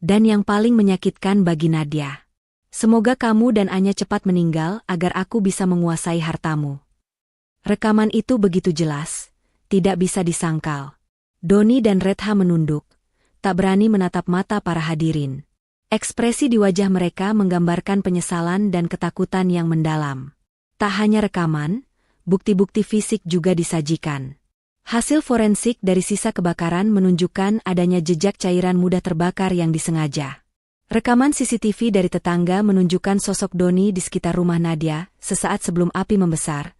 Dan yang paling menyakitkan bagi Nadia. Semoga kamu dan Anya cepat meninggal agar aku bisa menguasai hartamu. Rekaman itu begitu jelas, tidak bisa disangkal. Doni dan Redha menunduk, tak berani menatap mata para hadirin. Ekspresi di wajah mereka menggambarkan penyesalan dan ketakutan yang mendalam. Tak hanya rekaman, bukti-bukti fisik juga disajikan. Hasil forensik dari sisa kebakaran menunjukkan adanya jejak cairan mudah terbakar yang disengaja. Rekaman CCTV dari tetangga menunjukkan sosok Doni di sekitar rumah Nadia sesaat sebelum api membesar,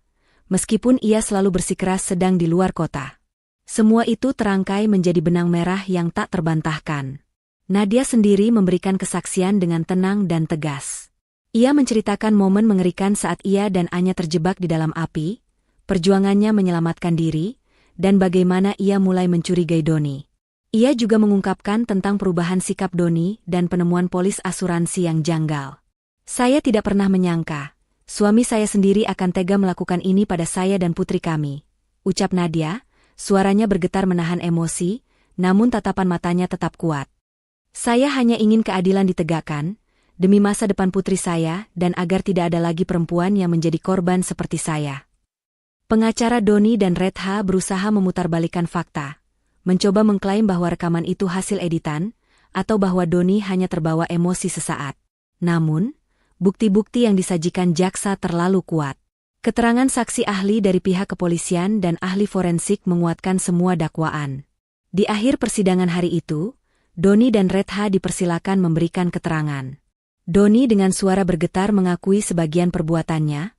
meskipun ia selalu bersikeras sedang di luar kota. Semua itu terangkai menjadi benang merah yang tak terbantahkan. Nadia sendiri memberikan kesaksian dengan tenang dan tegas. Ia menceritakan momen mengerikan saat ia dan Anya terjebak di dalam api, perjuangannya menyelamatkan diri, dan bagaimana ia mulai mencurigai Doni. Ia juga mengungkapkan tentang perubahan sikap Doni dan penemuan polis asuransi yang janggal. Saya tidak pernah menyangka, suami saya sendiri akan tega melakukan ini pada saya dan putri kami, ucap Nadia, suaranya bergetar menahan emosi, namun tatapan matanya tetap kuat. Saya hanya ingin keadilan ditegakkan, demi masa depan putri saya dan agar tidak ada lagi perempuan yang menjadi korban seperti saya. Pengacara Doni dan Redha berusaha memutarbalikkan fakta, mencoba mengklaim bahwa rekaman itu hasil editan, atau bahwa Doni hanya terbawa emosi sesaat. Namun, bukti-bukti yang disajikan jaksa terlalu kuat. Keterangan saksi ahli dari pihak kepolisian dan ahli forensik menguatkan semua dakwaan. Di akhir persidangan hari itu, Doni dan Redha dipersilakan memberikan keterangan. Doni dengan suara bergetar mengakui sebagian perbuatannya,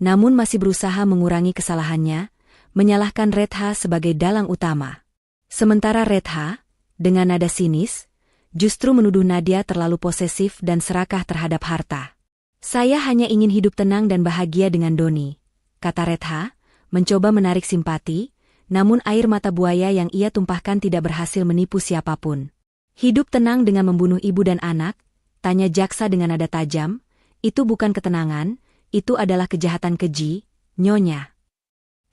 namun masih berusaha mengurangi kesalahannya, menyalahkan Redha sebagai dalang utama. Sementara Redha, dengan nada sinis, justru menuduh Nadia terlalu posesif dan serakah terhadap harta. Saya hanya ingin hidup tenang dan bahagia dengan Doni, kata Redha, mencoba menarik simpati, namun air mata buaya yang ia tumpahkan tidak berhasil menipu siapapun. Hidup tenang dengan membunuh ibu dan anak, tanya jaksa dengan nada tajam, itu bukan ketenangan, itu adalah kejahatan keji, Nyonya.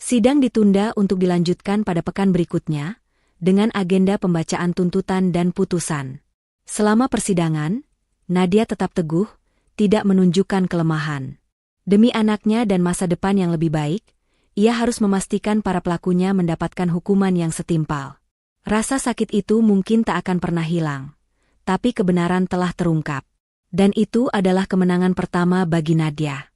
Sidang ditunda untuk dilanjutkan pada pekan berikutnya, dengan agenda pembacaan tuntutan dan putusan. Selama persidangan, Nadia tetap teguh, tidak menunjukkan kelemahan. Demi anaknya dan masa depan yang lebih baik, ia harus memastikan para pelakunya mendapatkan hukuman yang setimpal. Rasa sakit itu mungkin tak akan pernah hilang, tapi kebenaran telah terungkap. Dan itu adalah kemenangan pertama bagi Nadia.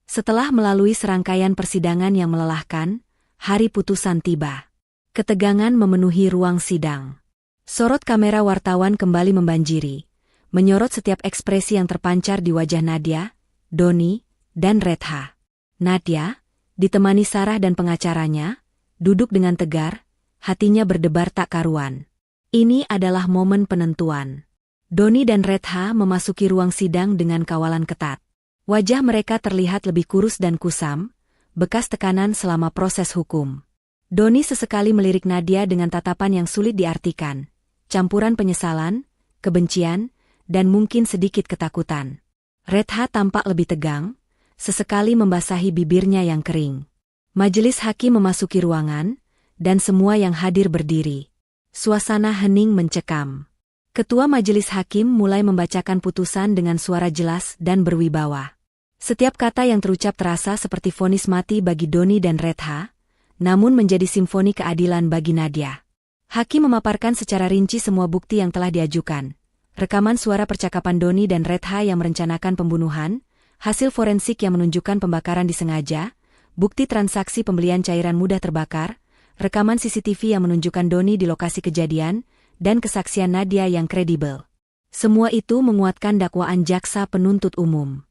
Setelah melalui serangkaian persidangan yang melelahkan, hari putusan tiba. Ketegangan memenuhi ruang sidang. Sorot kamera wartawan kembali membanjiri, menyorot setiap ekspresi yang terpancar di wajah Nadia, Doni, dan Redha. Nadia, ditemani Sarah dan pengacaranya, duduk dengan tegar, hatinya berdebar tak karuan. Ini adalah momen penentuan. Doni dan Redha memasuki ruang sidang dengan kawalan ketat. Wajah mereka terlihat lebih kurus dan kusam, bekas tekanan selama proses hukum. Doni sesekali melirik Nadia dengan tatapan yang sulit diartikan, campuran penyesalan, kebencian, dan mungkin sedikit ketakutan. Retha tampak lebih tegang, sesekali membasahi bibirnya yang kering. Majelis hakim memasuki ruangan, dan semua yang hadir berdiri. Suasana hening mencekam. Ketua majelis hakim mulai membacakan putusan dengan suara jelas dan berwibawa. Setiap kata yang terucap terasa seperti vonis mati bagi Doni dan Retha, namun menjadi simfoni keadilan bagi Nadia. Hakim memaparkan secara rinci semua bukti yang telah diajukan. Rekaman suara percakapan Doni dan Retha yang merencanakan pembunuhan, hasil forensik yang menunjukkan pembakaran disengaja, bukti transaksi pembelian cairan mudah terbakar, rekaman CCTV yang menunjukkan Doni di lokasi kejadian, dan kesaksian Nadia yang kredibel. Semua itu menguatkan dakwaan jaksa penuntut umum.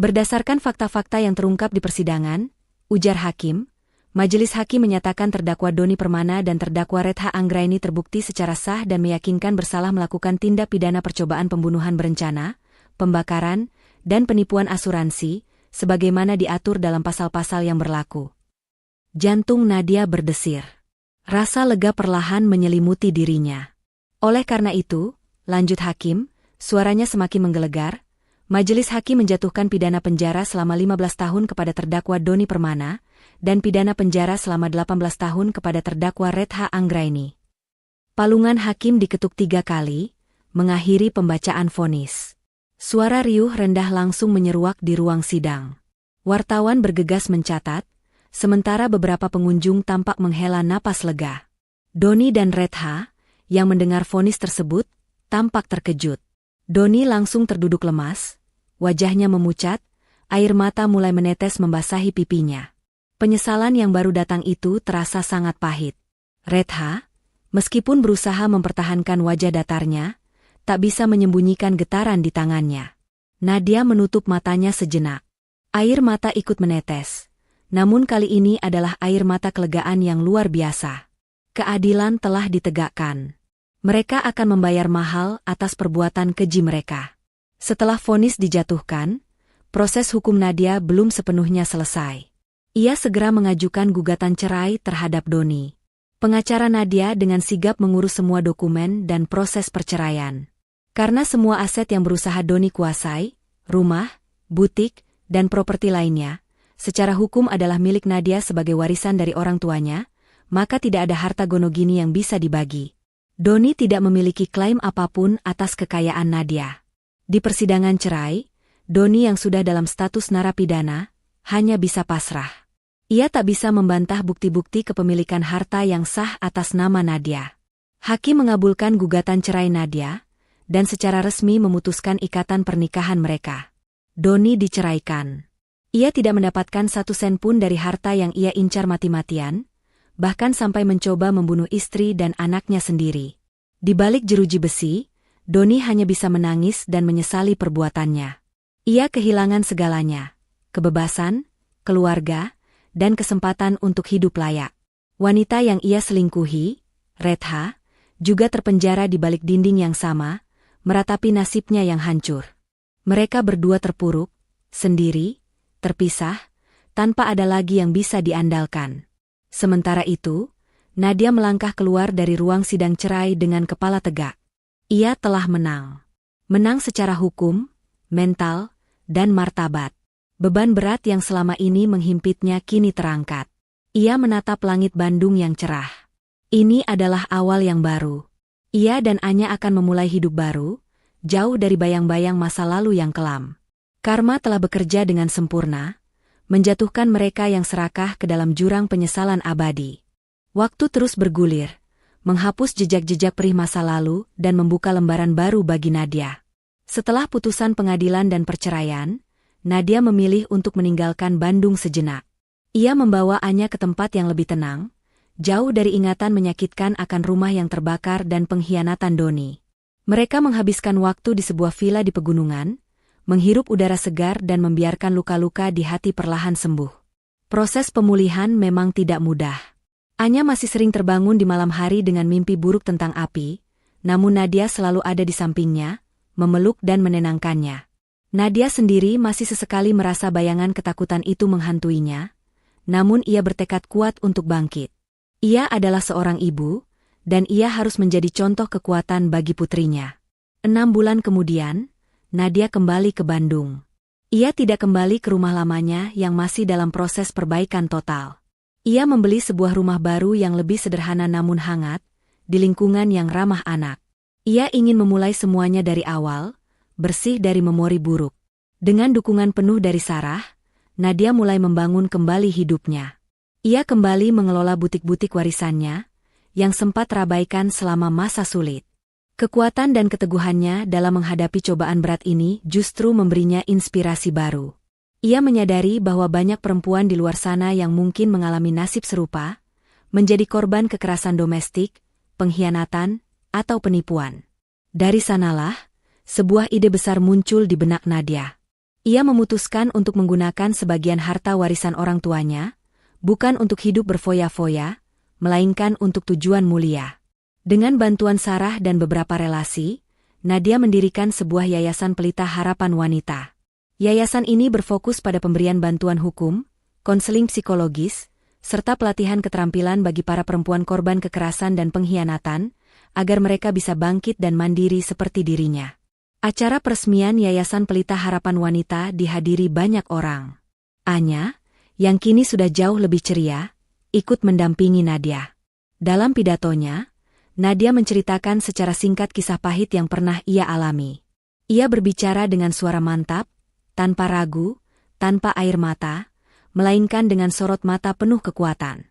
Berdasarkan fakta-fakta yang terungkap di persidangan, ujar hakim, majelis hakim menyatakan terdakwa Doni Permana dan terdakwa Retha Anggraini terbukti secara sah dan meyakinkan bersalah melakukan tindak pidana percobaan pembunuhan berencana, pembakaran, dan penipuan asuransi, sebagaimana diatur dalam pasal-pasal yang berlaku. Jantung Nadia berdesir. Rasa lega perlahan menyelimuti dirinya. Oleh karena itu, lanjut hakim, suaranya semakin menggelegar, majelis hakim menjatuhkan pidana penjara selama 15 tahun kepada terdakwa Doni Permana, dan pidana penjara selama 18 tahun kepada terdakwa Retha Anggraini. Palungan hakim diketuk 3 kali, mengakhiri pembacaan vonis. Suara riuh rendah langsung menyeruak di ruang sidang. Wartawan bergegas mencatat, sementara beberapa pengunjung tampak menghela napas lega. Doni dan Retha, yang mendengar vonis tersebut, tampak terkejut. Doni langsung terduduk lemas, wajahnya memucat, air mata mulai menetes membasahi pipinya. Penyesalan yang baru datang itu terasa sangat pahit. Retha, meskipun berusaha mempertahankan wajah datarnya, tak bisa menyembunyikan getaran di tangannya. Nadia menutup matanya sejenak. Air mata ikut menetes. Namun kali ini adalah air mata kelegaan yang luar biasa. Keadilan telah ditegakkan. Mereka akan membayar mahal atas perbuatan keji mereka. Setelah vonis dijatuhkan, proses hukum Nadia belum sepenuhnya selesai. Ia segera mengajukan gugatan cerai terhadap Doni. Pengacara Nadia dengan sigap mengurus semua dokumen dan proses perceraian. Karena semua aset yang berusaha Doni kuasai, rumah, butik, dan properti lainnya, secara hukum adalah milik Nadia sebagai warisan dari orang tuanya, maka tidak ada harta gonogini yang bisa dibagi. Doni tidak memiliki klaim apapun atas kekayaan Nadia. Di persidangan cerai, Doni yang sudah dalam status narapidana, hanya bisa pasrah. Ia tak bisa membantah bukti-bukti kepemilikan harta yang sah atas nama Nadia. Hakim mengabulkan gugatan cerai Nadia, dan secara resmi memutuskan ikatan pernikahan mereka. Doni diceraikan. Ia tidak mendapatkan 1 sen pun dari harta yang ia incar mati-matian, bahkan sampai mencoba membunuh istri dan anaknya sendiri. Di balik jeruji besi, Doni hanya bisa menangis dan menyesali perbuatannya. Ia kehilangan segalanya, kebebasan, keluarga, dan kesempatan untuk hidup layak. Wanita yang ia selingkuhi, Retha, juga terpenjara di balik dinding yang sama, meratapi nasibnya yang hancur. Mereka berdua terpuruk, sendiri, terpisah, tanpa ada lagi yang bisa diandalkan. Sementara itu, Nadia melangkah keluar dari ruang sidang cerai dengan kepala tegak. Ia telah menang. Menang secara hukum, mental, dan martabat. Beban berat yang selama ini menghimpitnya kini terangkat. Ia menatap langit Bandung yang cerah. Ini adalah awal yang baru. Ia dan Anya akan memulai hidup baru, jauh dari bayang-bayang masa lalu yang kelam. Karma telah bekerja dengan sempurna, menjatuhkan mereka yang serakah ke dalam jurang penyesalan abadi. Waktu terus bergulir, menghapus jejak-jejak perih masa lalu dan membuka lembaran baru bagi Nadia. Setelah putusan pengadilan dan perceraian, Nadia memilih untuk meninggalkan Bandung sejenak. Ia membawa Anya ke tempat yang lebih tenang, jauh dari ingatan menyakitkan akan rumah yang terbakar dan pengkhianatan Doni. Mereka menghabiskan waktu di sebuah villa di pegunungan, menghirup udara segar dan membiarkan luka-luka di hati perlahan sembuh. Proses pemulihan memang tidak mudah. Anya masih sering terbangun di malam hari dengan mimpi buruk tentang api, namun Nadia selalu ada di sampingnya, memeluk dan menenangkannya. Nadia sendiri masih sesekali merasa bayangan ketakutan itu menghantuinya, namun ia bertekad kuat untuk bangkit. Ia adalah seorang ibu, dan ia harus menjadi contoh kekuatan bagi putrinya. 6 bulan kemudian, Nadia kembali ke Bandung. Ia tidak kembali ke rumah lamanya yang masih dalam proses perbaikan total. Ia membeli sebuah rumah baru yang lebih sederhana namun hangat, di lingkungan yang ramah anak. Ia ingin memulai semuanya dari awal, bersih dari memori buruk. Dengan dukungan penuh dari Sarah, Nadia mulai membangun kembali hidupnya. Ia kembali mengelola butik-butik warisannya, yang sempat terabaikan selama masa sulit. Kekuatan dan keteguhannya dalam menghadapi cobaan berat ini justru memberinya inspirasi baru. Ia menyadari bahwa banyak perempuan di luar sana yang mungkin mengalami nasib serupa, menjadi korban kekerasan domestik, pengkhianatan, atau penipuan. Dari sanalah, sebuah ide besar muncul di benak Nadia. Ia memutuskan untuk menggunakan sebagian harta warisan orang tuanya, bukan untuk hidup berfoya-foya, melainkan untuk tujuan mulia. Dengan bantuan Sarah dan beberapa relasi, Nadia mendirikan sebuah yayasan pelita harapan wanita. Yayasan ini berfokus pada pemberian bantuan hukum, konseling psikologis, serta pelatihan keterampilan bagi para perempuan korban kekerasan dan pengkhianatan, agar mereka bisa bangkit dan mandiri seperti dirinya. Acara peresmian Yayasan Pelita Harapan Wanita dihadiri banyak orang. Anya, yang kini sudah jauh lebih ceria, ikut mendampingi Nadia. Dalam pidatonya, Nadia menceritakan secara singkat kisah pahit yang pernah ia alami. Ia berbicara dengan suara mantap, tanpa ragu, tanpa air mata, melainkan dengan sorot mata penuh kekuatan.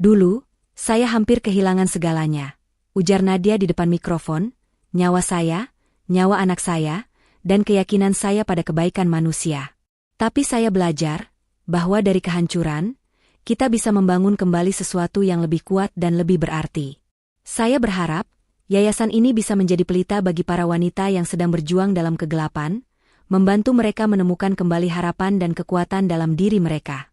"Dulu, saya hampir kehilangan segalanya," ujar Nadia di depan mikrofon, "nyawa saya, nyawa anak saya, dan keyakinan saya pada kebaikan manusia. Tapi saya belajar bahwa dari kehancuran, kita bisa membangun kembali sesuatu yang lebih kuat dan lebih berarti. Saya berharap, yayasan ini bisa menjadi pelita bagi para wanita yang sedang berjuang dalam kegelapan, membantu mereka menemukan kembali harapan dan kekuatan dalam diri mereka."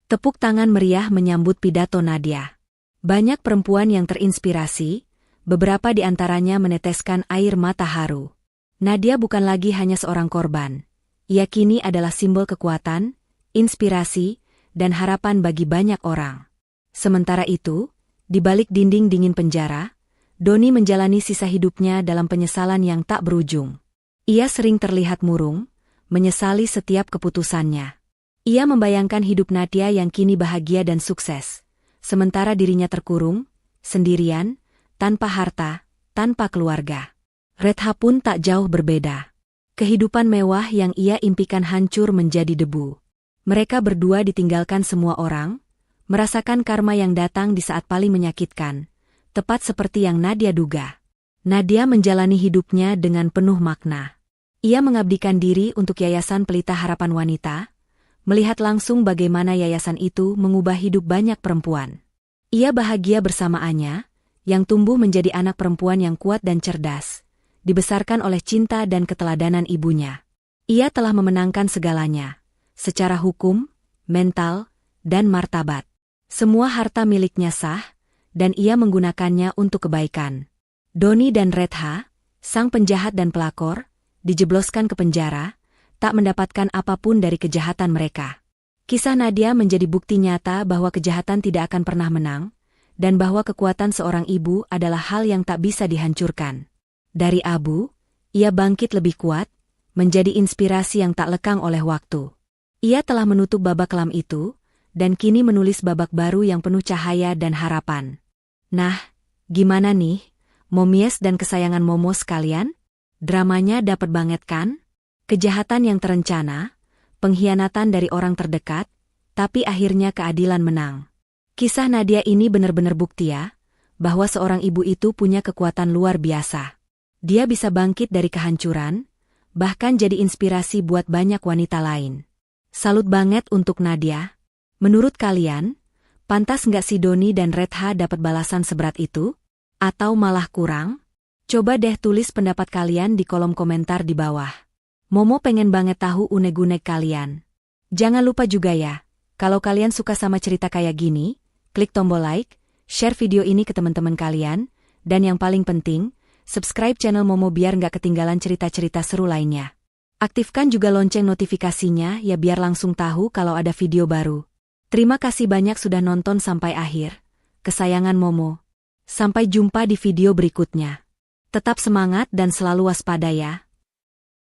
Tepuk tangan meriah menyambut pidato Nadia. Banyak perempuan yang terinspirasi, beberapa di antaranya meneteskan air mata haru. Nadia bukan lagi hanya seorang korban. Ia kini adalah simbol kekuatan, inspirasi, dan harapan bagi banyak orang. Sementara itu, di balik dinding dingin penjara, Doni menjalani sisa hidupnya dalam penyesalan yang tak berujung. Ia sering terlihat murung, menyesali setiap keputusannya. Ia membayangkan hidup Nadia yang kini bahagia dan sukses, sementara dirinya terkurung, sendirian, tanpa harta, tanpa keluarga. Retha pun tak jauh berbeda. Kehidupan mewah yang ia impikan hancur menjadi debu. Mereka berdua ditinggalkan semua orang, merasakan karma yang datang di saat paling menyakitkan, tepat seperti yang Nadia duga. Nadia menjalani hidupnya dengan penuh makna. Ia mengabdikan diri untuk Yayasan Pelita Harapan Wanita, melihat langsung bagaimana yayasan itu mengubah hidup banyak perempuan. Ia bahagia bersama Anya, yang tumbuh menjadi anak perempuan yang kuat dan cerdas, dibesarkan oleh cinta dan keteladanan ibunya. Ia telah memenangkan segalanya, secara hukum, mental, dan martabat. Semua harta miliknya sah, dan ia menggunakannya untuk kebaikan. Doni dan Retha, sang penjahat dan pelakor, dijebloskan ke penjara, tak mendapatkan apapun dari kejahatan mereka. Kisah Nadia menjadi bukti nyata bahwa kejahatan tidak akan pernah menang, dan bahwa kekuatan seorang ibu adalah hal yang tak bisa dihancurkan. Dari abu, ia bangkit lebih kuat, menjadi inspirasi yang tak lekang oleh waktu. Ia telah menutup babak kelam itu, dan kini menulis babak baru yang penuh cahaya dan harapan. Nah, gimana nih, momies dan kesayangan Momo sekalian? Dramanya dapat banget kan? Kejahatan yang terencana, pengkhianatan dari orang terdekat, tapi akhirnya keadilan menang. Kisah Nadia ini benar-benar bukti ya, bahwa seorang ibu itu punya kekuatan luar biasa. Dia bisa bangkit dari kehancuran, bahkan jadi inspirasi buat banyak wanita lain. Salut banget untuk Nadia. Menurut kalian, pantas nggak si Doni dan Retha dapat balasan seberat itu? Atau malah kurang? Coba deh tulis pendapat kalian di kolom komentar di bawah. Momo pengen banget tahu unek-unek kalian. Jangan lupa juga ya, kalau kalian suka sama cerita kayak gini, klik tombol like, share video ini ke teman-teman kalian, dan yang paling penting, subscribe channel Momo biar nggak ketinggalan cerita-cerita seru lainnya. Aktifkan juga lonceng notifikasinya ya biar langsung tahu kalau ada video baru. Terima kasih banyak sudah nonton sampai akhir. Kesayangan Momo. Sampai jumpa di video berikutnya. Tetap semangat dan selalu waspada ya.